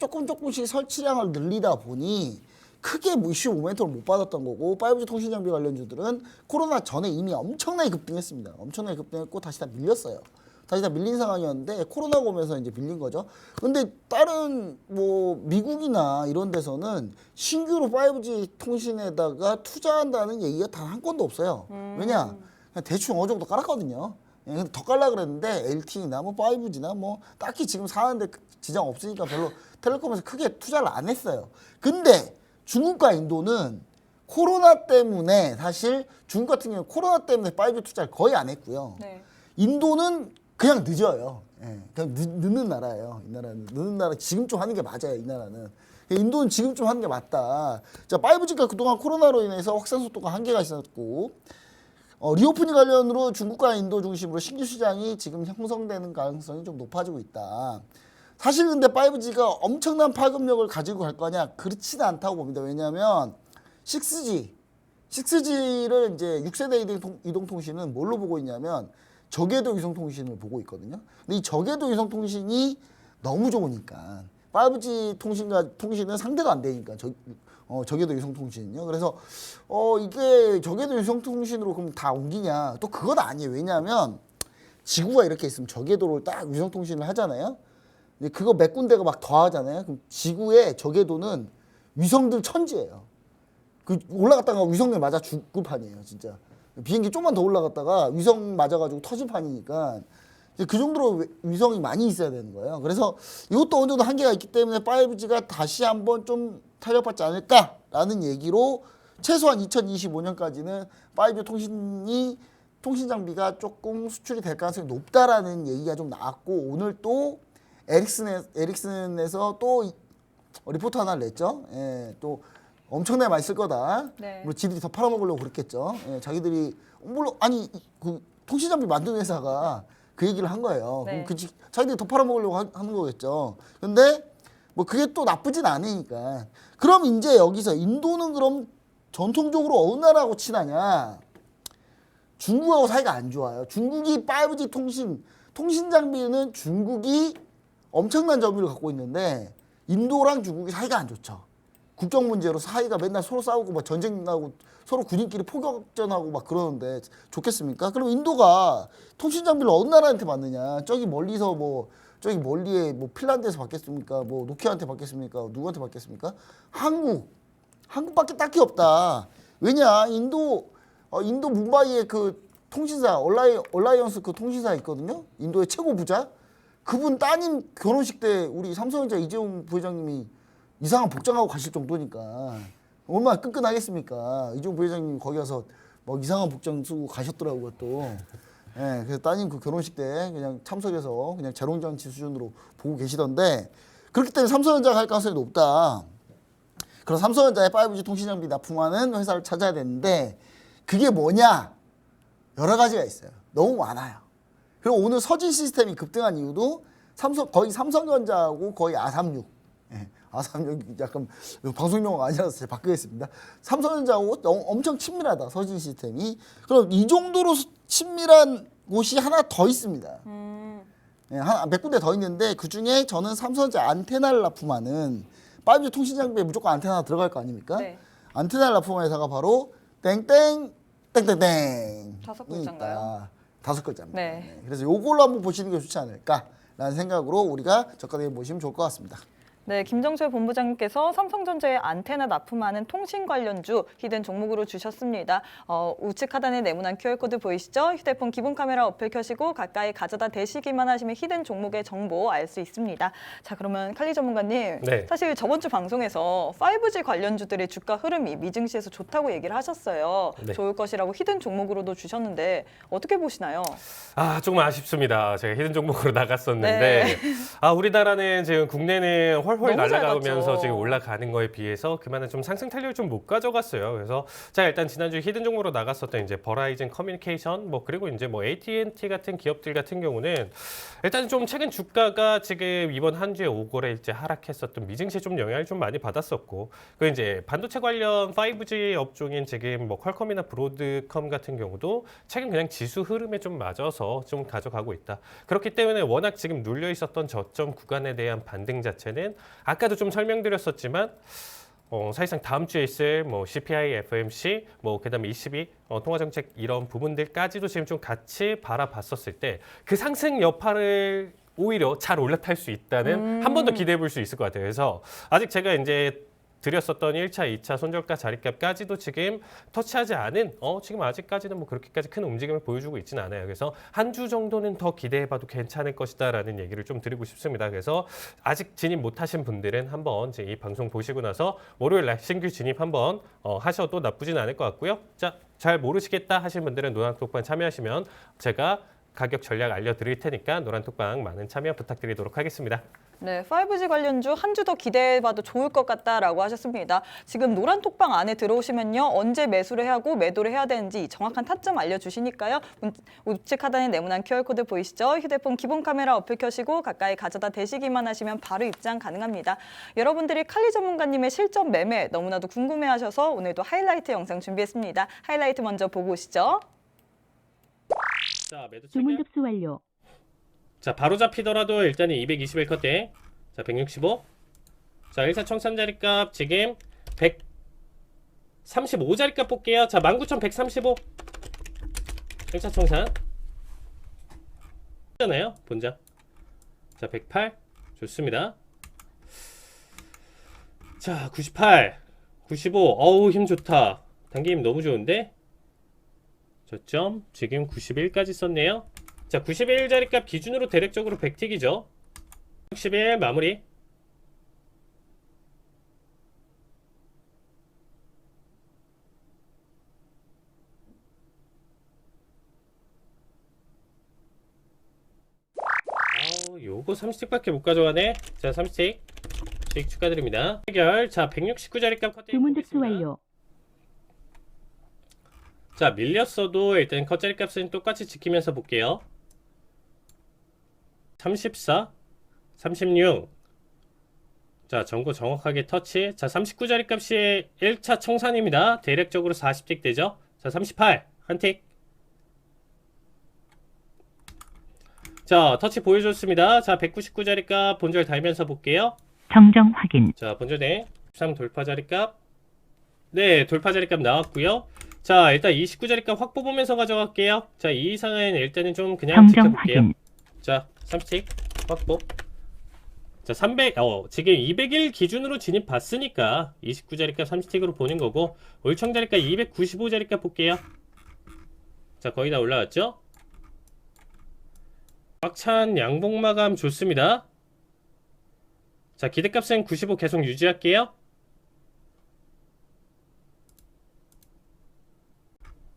설치량을 늘리다 보니 크게 뭐 이슈 모멘텀을 못 받았던 거고 5G 통신 장비 관련주들은 코로나 전에 이미 엄청나게 급등했습니다. 엄청나게 급등했고 다시 다 밀렸어요. 다시 다 밀린 상황이었는데 코로나가 오면서 이제 밀린 거죠. 근데 다른 뭐 미국이나 이런 데서는 신규로 5G 통신에다가 투자한다는 얘기가 단 한 건도 없어요. 왜냐? 그냥 대충 어느 정도 깔았거든요. 예, 근데 더 깔라 그랬는데 LTE나 뭐 5G나 뭐 딱히 지금 사는데 지장 없으니까 별로 텔레콤에서 크게 투자를 안 했어요. 근데 중국과 인도는 코로나 때문에 사실 중국 같은 경우는 코로나 때문에 5G 투자를 거의 안 했고요. 네. 인도는 그냥 늦어요. 예, 그냥 늦는 나라예요. 이 나라는 늦는 나라 지금 좀 하는 게 맞아요. 이 나라는 인도는 지금 좀 하는 게 맞다. 자, 5G가 그동안 코로나로 인해서 확산 속도가 한계가 있었고 리오프닝 관련으로 중국과 인도 중심으로 신규 시장이 지금 형성되는 가능성이 좀 높아지고 있다. 사실 근데 5G가 엄청난 파급력을 가지고 갈 거냐? 그렇지는 않다고 봅니다. 왜냐하면 6G를 이제 6세대 이동통신은 뭘로 보고 있냐면 저궤도 위성통신을 보고 있거든요. 근데 이 저궤도 위성통신이 너무 좋으니까 5G 통신은 상대가 안 되니까 저궤도 위성통신은요. 그래서 이게 저궤도 위성통신으로 그럼 다 옮기냐? 또 그건 아니에요. 왜냐하면 지구가 이렇게 있으면 저궤도를 딱 위성통신을 하잖아요. 근데 그거 몇 군데가 막 더하잖아요. 그럼 지구의 저궤도는 위성들 천지예요. 그 올라갔다가 위성에 맞아 죽을 판이에요, 진짜. 비행기 좀만 더 올라갔다가 위성 맞아가지고 터질 판이니까 그 정도로 위성이 많이 있어야 되는 거예요. 그래서 이것도 어느 정도 한계가 있기 때문에 5G가 다시 한번 좀 타격받지 않을까라는 얘기로 최소한 2025년까지는 5G 통신 장비가 조금 수출이 될 가능성이 높다라는 얘기가 좀 나왔고 오늘 또 에릭슨에서 또 리포트 하나 냈죠. 예, 또 엄청나게 많이 쓸 거다. 네. 뭐 지들이 더 팔아먹으려고 그랬겠죠. 예, 자기들이 물론 아니 그 통신 장비 만드는 회사가 그 얘기를 한 거예요. 네. 그럼 자기들이 더 팔아먹으려고 하는 거겠죠. 근데 뭐 그게 또 나쁘진 않으니까. 그럼 이제 여기서 인도는 그럼 전통적으로 어느 나라하고 친하냐? 중국하고 사이가 안 좋아요. 중국이 5G 통신 장비는 중국이 엄청난 점유율을 갖고 있는데 인도랑 중국이 사이가 안 좋죠. 국정 문제로 사이가 맨날 서로 싸우고 막 전쟁 나고 서로 군인끼리 포격전하고 막 그러는데 좋겠습니까? 그럼 인도가 통신 장비를 어느 나라한테 받느냐? 저기 멀리서 뭐 저기 멀리에 뭐 핀란드에서 받겠습니까? 뭐 노키아한테 받겠습니까? 누구한테 받겠습니까? 한국밖에 딱히 없다. 왜냐? 인도 뭄바이에 그 통신사 얼라이언스 그 통신사 있거든요. 인도의 최고 부자. 그분 따님 결혼식 때 우리 삼성전자 이재용 부회장님이 이상한 복장하고 가실 정도니까 얼마나 끈끈하겠습니까? 이재용 부회장님 거기 가서 뭐 이상한 복장 쓰고 가셨더라고요 또. 예, 그래서 따님 그 결혼식 때 그냥 참석해서 그냥 재롱잔치 수준으로 보고 계시던데 그렇기 때문에 삼성전자가 할 가능성이 높다. 그럼 삼성전자의 5G 통신장비 납품하는 회사를 찾아야 되는데 그게 뭐냐? 여러 가지가 있어요. 너무 많아요. 그리고 오늘 서진 시스템이 급등한 이유도 거의 삼성전자하고 거의 A36. 예, A36 약간 방송 용어가 아니라서 제가 바꾸겠습니다. 삼성전자하고 엄청 친밀하다. 서진 시스템이. 그럼 이 정도로 친밀한 곳이 하나 더 있습니다. 예, 몇 군데 더 있는데 그중에 저는 삼성전자 안테나를 납품하는 5G 통신 장비에 무조건 안테나 들어갈 거 아닙니까? 네. 안테나를 납품하는 회사가 바로 땡땡 땡땡땡. 다섯 글자인가요? 다섯 글자입니다. 네. 네, 그래서 요걸로 한번 보시는 게 좋지 않을까라는 생각으로 우리가 저가대에 보시면 좋을 것 같습니다. 네, 김정철 본부장님께서 삼성전자의 안테나 납품하는 통신 관련주 히든 종목으로 주셨습니다. 우측 하단에 네모난 QR코드 보이시죠? 휴대폰 기본 카메라 어플 켜시고 가까이 가져다 대시기만 하시면 히든 종목의 정보 알 수 있습니다. 자, 그러면 칼리 전문가님, 네. 사실 저번 주 방송에서 5G 관련주들의 주가 흐름이 미증시에서 좋다고 얘기를 하셨어요. 네. 좋을 것이라고 히든 종목으로도 주셨는데 어떻게 보시나요? 조금 아쉽습니다. 제가 히든 종목으로 나갔었는데 네. 우리나라는 지금 국내는 훨씬 너무 잘 날아가면서 갔죠. 지금 올라가는 거에 비해서 그만한 좀 상승 탄력을 좀 못 가져갔어요. 그래서 자 일단 지난주 히든 종목으로 나갔었던 이제 버라이즌 커뮤니케이션 그리고 이제 AT&T 같은 기업들 같은 경우는 일단 좀 최근 주가가 지금 이번 한 주에 5거래일째 하락했었던 미증시에 좀 영향을 좀 많이 받았었고 그 이제 반도체 관련 5G 업종인 지금 퀄컴이나 브로드컴 같은 경우도 최근 그냥 지수 흐름에 좀 맞아서 좀 가져가고 있다. 그렇기 때문에 워낙 지금 눌려 있었던 저점 구간에 대한 반등 자체는 아까도 좀 설명드렸었지만 사실상 다음 주에 있을 CPI, FMC, 그다음에 ECB 통화정책 이런 부분들까지도 지금 좀 같이 바라봤었을 때 그 상승 여파를 오히려 잘 올라탈 수 있다는 한 번 더 기대해 볼 수 있을 것 같아요. 그래서 아직 제가 이제 드렸었던 1차, 2차 손절가 자리값까지도 지금 터치하지 않은 지금 아직까지는 그렇게까지 큰 움직임을 보여주고 있지는 않아요. 그래서 한 주 정도는 더 기대해봐도 괜찮을 것이다라는 얘기를 좀 드리고 싶습니다. 그래서 아직 진입 못하신 분들은 한번 이 방송 보시고 나서 월요일 날 신규 진입 한번 하셔도 나쁘진 않을 것 같고요. 자, 잘 모르시겠다 하신 분들은 노란톡방 참여하시면 제가 가격 전략 알려드릴 테니까 노란톡방 많은 참여 부탁드리도록 하겠습니다. 네, 5G 관련주 한 주 더 기대해봐도 좋을 것 같다라고 하셨습니다. 지금 노란 톡방 안에 들어오시면요. 언제 매수를 하고 매도를 해야 되는지 정확한 타점 알려주시니까요. 우측 하단에 네모난 QR코드 보이시죠? 휴대폰 기본 카메라 어플 켜시고 가까이 가져다 대시기만 하시면 바로 입장 가능합니다. 여러분들이 칼리 전문가님의 실전 매매 너무나도 궁금해하셔서 오늘도 하이라이트 영상 준비했습니다. 하이라이트 먼저 보고 오시죠. 자, 매도 주문 체결. 접수 완료. 자, 바로 잡히더라도 일단은 221컷대. 자, 165. 자, 1사 청산 자리값 지금 135 자리값 볼게요. 자, 19,135. 1차 청산. 잖아요, 본장. 자, 108. 좋습니다. 자, 98. 95. 어우, 힘 좋다. 단기 힘 너무 좋은데? 저점 지금 91까지 썼네요. 자, 91 자리값 기준으로 대략적으로 100틱이죠. 61 마무리. 요거 30틱밖에 못 가져가네. 자, 30틱. 수익 축하드립니다. 해결. 자, 169 자리값 컷 주문 접수 완료. 자, 밀렸어도 일단 컷자리 값은 똑같이 지키면서 볼게요. 34, 36. 자, 전고 정확하게 터치. 자, 39자리 값이 1차 청산입니다. 대략적으로 40틱 되죠. 자, 38. 한 틱. 자, 터치 보여줬습니다. 자, 199자리 값 본절 달면서 볼게요. 정정 확인. 자, 본절대 13 돌파 자리 값. 네, 돌파 자리 값 나왔고요. 자, 일단 29자리 값 확보 보면서 가져갈게요. 자, 이 이상은 일단은 좀 그냥 정정 지켜볼게요. 확인. 자, 30틱 확보. 자, 300, 지금 201 기준으로 진입 봤으니까 29자리값 30틱으로 보는 거고, 올청자리값 295자리값 볼게요. 자, 거의 다 올라왔죠? 꽉찬 양봉 마감 좋습니다. 자, 기대값은 95 계속 유지할게요.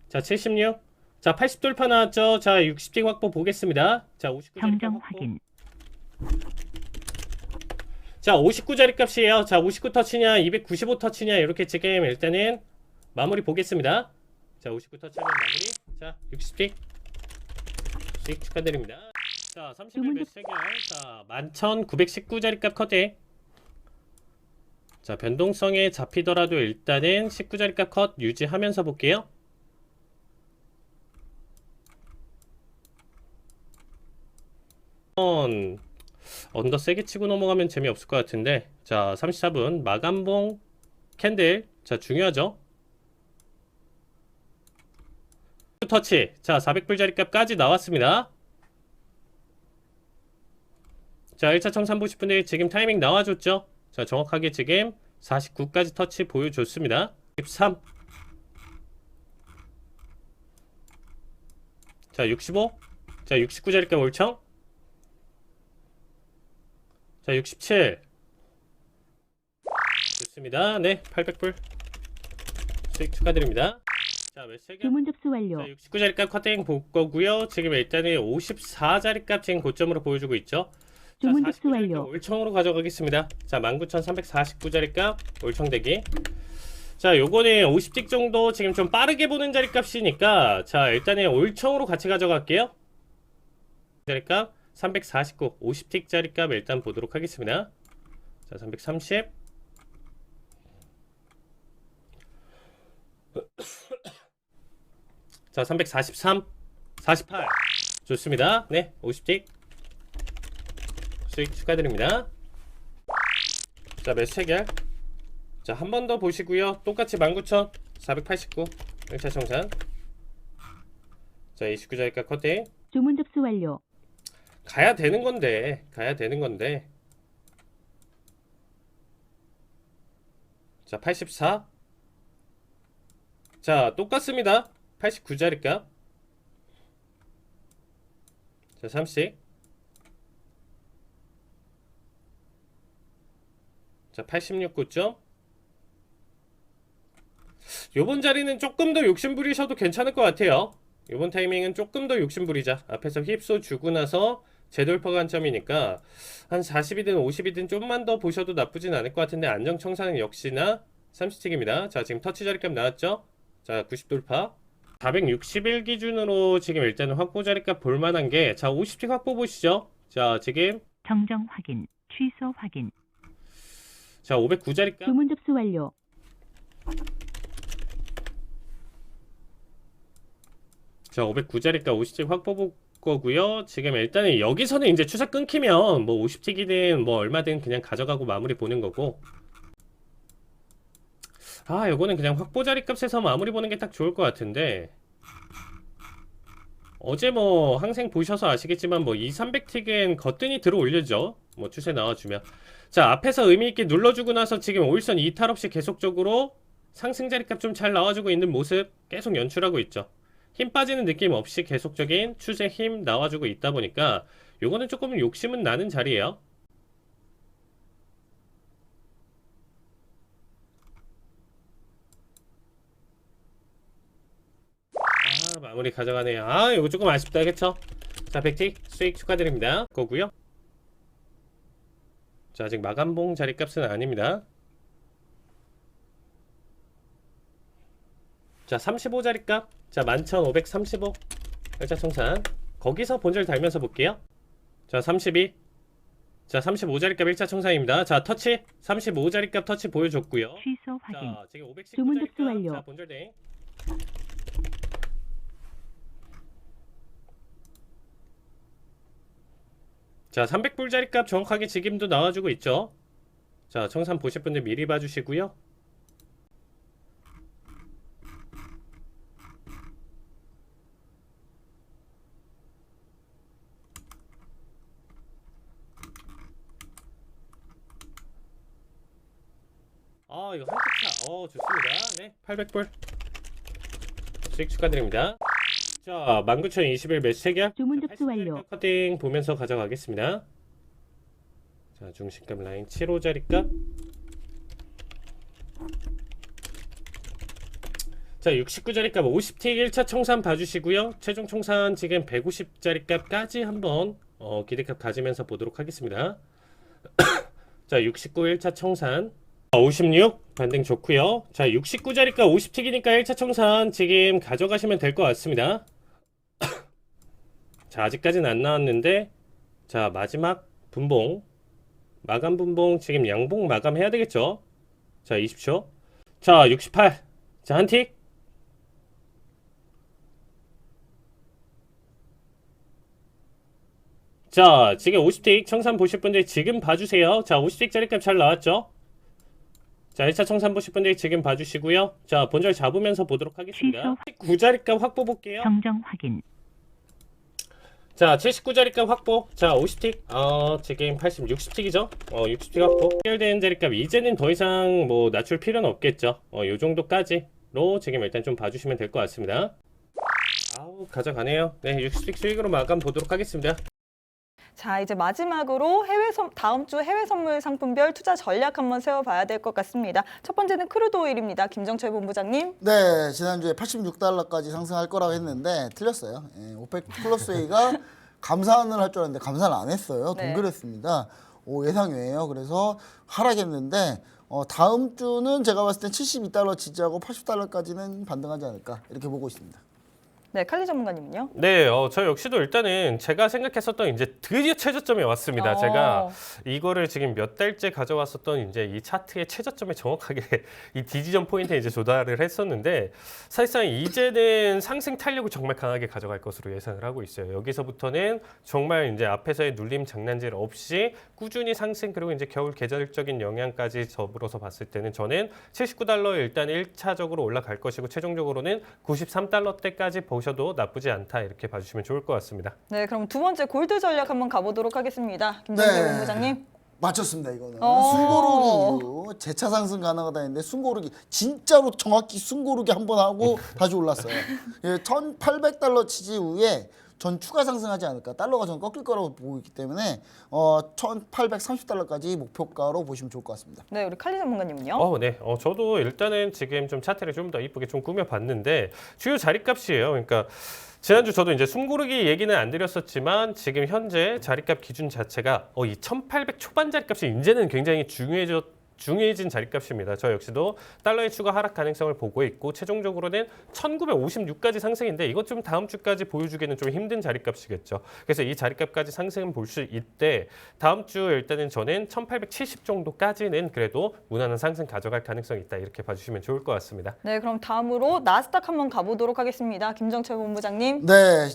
자, 76. 자, 80 돌파 나왔죠? 자, 60틱 확보 보겠습니다. 자, 59 자리 정정 값 확보. 확인. 자, 59 자리 값이에요. 자, 59 터치냐, 295 터치냐, 이렇게 지금 일단은 마무리 보겠습니다. 자, 59 터치하면 마무리. 자, 60틱. 수익 축하드립니다. 자, 30일 몇 세결. 자, 11,919 자리 값 컷에. 자, 변동성에 잡히더라도 일단은 19 자리 값 컷 유지하면서 볼게요. 언더 세게 치고 넘어가면 재미없을 것 같은데. 자, 34분 마감봉 캔들. 자, 중요하죠. 터치. 자, 400불 자리값까지 나왔습니다. 자, 1차 청산 보실 분들 지금 타이밍 나와줬죠. 자, 정확하게 지금 49까지 터치 보여줬습니다. 13. 자, 65. 자, 69 자리값 올청. 자, 67. 좋습니다. 네, 800불 수익 축하드립니다. 자, 몇 세개? 주문 접수 완료. 자, 69 자리값 커팅 볼 거고요. 지금 일단은 54 자리값 지금 고점으로 보여주고 있죠. 주문 자, 접수 49 완료. 자리값 올청으로 가져가겠습니다. 자, 19,349 자리값 올청대기. 자, 요거는 50틱 정도 지금 좀 빠르게 보는 자리값이니까 자, 일단은 올청으로 같이 가져갈게요. 자리값 349 50틱 자리값 일단 보도록 하겠습니다. 자, 330. 자, 343 48. 좋습니다. 네, 50틱 수익 축하드립니다. 자, 매수 체결. 자, 한 번 더 보시고요. 똑같이 19,489 1차 청산. 자, 29 자리값 커팅. 주문 접수 완료. 가야 되는 건데. 자, 84. 자, 똑같습니다. 89 자리값. 자, 30. 자, 86 고점. 요번 자리는 조금 더 욕심 부리셔도 괜찮을 것 같아요. 요번 타이밍은 조금 더 욕심 부리자. 앞에서 휩소 주고 나서 재돌파 관점이니까 한 40이든 50이든 좀만 더 보셔도 나쁘진 않을 것 같은데, 안정 청산은 역시나 30틱입니다. 자, 지금 터치 자리값 나왔죠? 자, 90 돌파. 461 기준으로 지금 일단은 확보 자리값 볼만한 게, 자, 50틱 확보 보시죠. 자, 지금 정정 확인. 취소 확인. 자, 509 자리값. 주문 접수 완료. 자, 509 자리값 50틱 확보 볼 거고요. 지금 일단은 여기서는 이제 추세 끊기면 뭐 50틱이든 뭐 얼마든 그냥 가져가고 마무리 보는 거고. 아, 요거는 그냥 확보 자리값에서 마무리 보는 게 딱 좋을 것 같은데, 어제 뭐 항생 보셔서 아시겠지만 뭐 2, 300틱은 거뜬히 들어 올려죠. 뭐 추세 나와주면. 자, 앞에서 의미있게 눌러주고 나서 지금 5일선 이탈 없이 계속적으로 상승 자리값 좀 잘 나와주고 있는 모습 계속 연출하고 있죠. 힘 빠지는 느낌 없이 계속적인 추세 힘 나와주고 있다 보니까 요거는 조금 욕심은 나는 자리예요. 아, 마무리 가져가네요. 아, 이거 조금 아쉽다, 그쵸? 자, 100틱 수익 축하드립니다. 거고요. 자, 아직 마감봉 자리값은 아닙니다. 자, 35 자리값. 자, 11,535 일자 청산. 거기서 본절 달면서 볼게요. 자, 32. 자, 35 자리값 1차 청산입니다. 자, 터치 35 자리값 터치 보여줬고요. 취소 확인. 자, 지금 519 주문 접수 자리값. 완료. 자, 본절 대행. 자, 300불 자리값 정확하게 지금도 나와주고 있죠. 자, 청산 보실 분들 미리 봐주시고요. 아, 이거 한끗차. 좋습니다. 네, 800불 수익 축하드립니다. 자, 19,021 매수 체결. 주문 접수 완료. 커팅 보면서 가져가겠습니다. 자, 중심값 라인 7호 자리값. 자, 69자리 값 50틱 1차 청산 봐주시고요. 최종 청산 지금 150자리 값까지 한번 기대값 가지면서 보도록 하겠습니다. 자, 69 1차 청산 56 반등 좋고요. 자, 69자리 값 50틱이니까 1차 청산 지금 가져가시면 될 것 같습니다. 자, 아직까지는 안 나왔는데 자, 마지막 분봉 마감 분봉 지금 양봉 마감해야 되겠죠. 자, 20초. 자, 68. 자, 한 틱. 자, 지금 50틱 청산 보실 분들 지금 봐주세요. 자, 50틱 자리값 잘 나왔죠? 자, 1차 청산 보실 분들 지금 봐주시고요. 자, 본절 잡으면서 보도록 하겠습니다. 9자리값 확보 볼게요. 정정 확인. 자, 79자리값 확보. 자, 50틱. 지금 60틱이죠? 60틱 확보. 해결된 자리값 이제는 더 이상 뭐 낮출 필요는 없겠죠. 요 정도까지로 지금 일단 좀 봐주시면 될 것 같습니다. 아우, 가져가네요. 네, 60틱 수익으로 마감 보도록 하겠습니다. 자, 이제 마지막으로 다음 주 해외 선물 상품별 투자 전략 한번 세워봐야 될 것 같습니다. 첫 번째는 크루드 오일입니다. 김정철 본부장님. 네, 지난주에 86달러까지 상승할 거라고 했는데 틀렸어요. 예, 오펙 플러스 A가 감산을 할 줄 알았는데 감산을 안 했어요. 네. 동결했습니다. 예상 외예요. 그래서 하락했는데 다음 주는 제가 봤을 땐 72달러 지지하고 80달러까지는 반등하지 않을까 이렇게 보고 있습니다. 네, 칼리 전문가님은요? 네, 저 역시도 일단은 제가 생각했었던 이제 드디어 최저점에 왔습니다. 제가 이거를 지금 몇 달째 가져왔었던 이제 이 차트의 최저점에 정확하게 이 디지전 포인트에 이제 조달을 했었는데 사실상 이제는 상승 탄력을 정말 강하게 가져갈 것으로 예상을 하고 있어요. 여기서부터는 정말 이제 앞에서의 눌림 장난질 없이 꾸준히 상승 그리고 이제 겨울 계절적인 영향까지 더불어서 봤을 때는 저는 79달러 일단 1차적으로 올라갈 것이고 최종적으로는 93달러대까지 보셔도 나쁘지 않다 이렇게 봐주시면 좋을 것 같습니다. 네, 그럼 두 번째 골드 전략 한번 가보도록 하겠습니다. 김정철 본부장님. 맞췄습니다. 이거는 숨고르기 이후 재차 상승 가능하다 했는데 숨고르기 진짜로 정확히 숨고르기 한 번 하고 다시 올랐어요. 예, 1,800달러 지지 후에 전 추가 상승하지 않을까. 달러가 전 꺾일 거라고 보고 있기 때문에 1,830달러까지 목표가로 보시면 좋을 것 같습니다. 네, 우리 칼리 전문가님은요? 네. 저도 일단은 지금 좀 차트를 좀 더 이쁘게 좀 꾸며봤는데 주요 자리값이에요. 그러니까 지난주 저도 이제 숨고르기 얘기는 안 드렸었지만 지금 현재 자리값 기준 자체가 이 1,800 초반 자리값이 이제는 굉장히 중요해진 자리값입니다. 저 역시도 달러의 추가 하락 가능성을 보고 있고 최종적으로는 1956까지 상승인데 이것 좀 다음 주까지 보여주기는 좀 힘든 자리값이겠죠. 그래서 이 자리값까지 상승을 볼 수 있대 다음 주 일단은 저는 1870 정도까지는 그래도 무난한 상승 가져갈 가능성이 있다 이렇게 봐주시면 좋을 것 같습니다. 네, 그럼 다음으로 나스닥 한번 가보도록 하겠습니다. 김정철 본부장님. 네,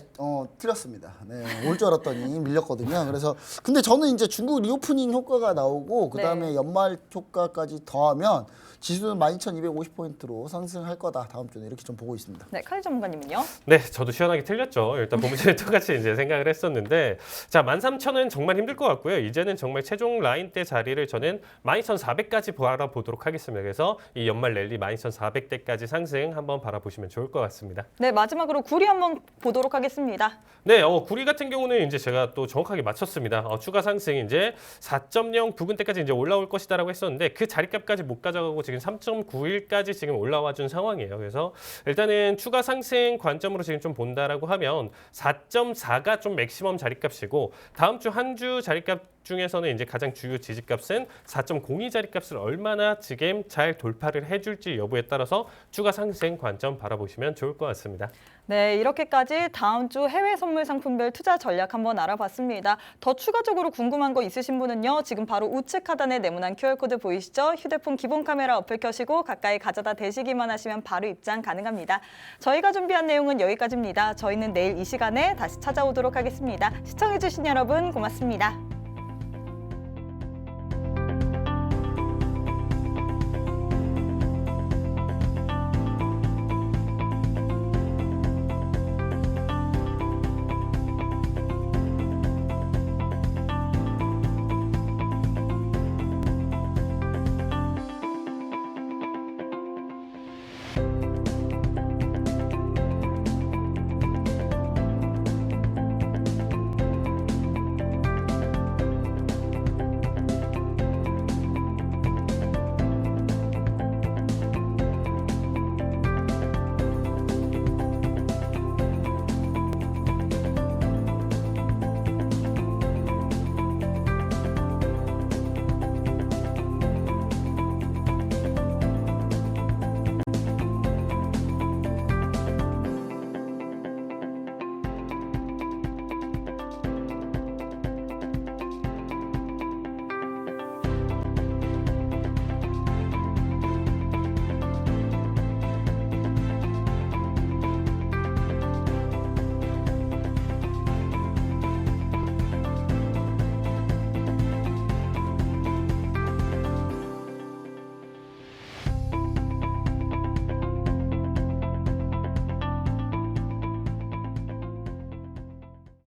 틀렸습니다. 네, 올 줄 알았더니 밀렸거든요. 그래서 근데 저는 이제 중국 리오프닝 효과가 나오고 그다음에 연말 효과까지 더하면 지수는 12,250포인트로 상승할 거다. 다음 주는 이렇게 좀 보고 있습니다. 네, 칼리 전문가님은요? 네, 저도 시원하게 틀렸죠. 일단 본부장님 똑같이 이제 생각을 했었는데 자, 13,000은 정말 힘들 것 같고요. 이제는 정말 최종 라인대 자리를 저는 12,400까지 바라보도록 하겠습니다. 그래서 이 연말 랠리 12,400대까지 상승 한번 바라보시면 좋을 것 같습니다. 네, 마지막으로 구리 한번 보도록 하겠습니다. 네, 구리 같은 경우는 이제 제가 또 정확하게 맞췄습니다. 추가 상승 이제 4.0 부근대까지 이제 올라올 것이다라고 했었는데 그 자리값까지 못 가져가고 지금 3.91까지 지금 올라와 준 상황이에요. 그래서 일단은 추가 상승 관점으로 지금 좀 본다라고 하면 4.4가 좀 맥시멈 자리값이고 다음 주 한 주 자리값 중에서는 이제 가장 주요 지지값은 4.02 자리값을 얼마나 지금 잘 돌파를 해줄지 여부에 따라서 추가 상승 관점 바라보시면 좋을 것 같습니다. 네, 이렇게까지 다음 주 해외 선물 상품별 투자 전략 한번 알아봤습니다. 더 추가적으로 궁금한 거 있으신 분은요. 지금 바로 우측 하단에 네모난 QR코드 보이시죠? 휴대폰 기본 카메라 어플 켜시고 가까이 가져다 대시기만 하시면 바로 입장 가능합니다. 저희가 준비한 내용은 여기까지입니다. 저희는 내일 이 시간에 다시 찾아오도록 하겠습니다. 시청해주신 여러분 고맙습니다.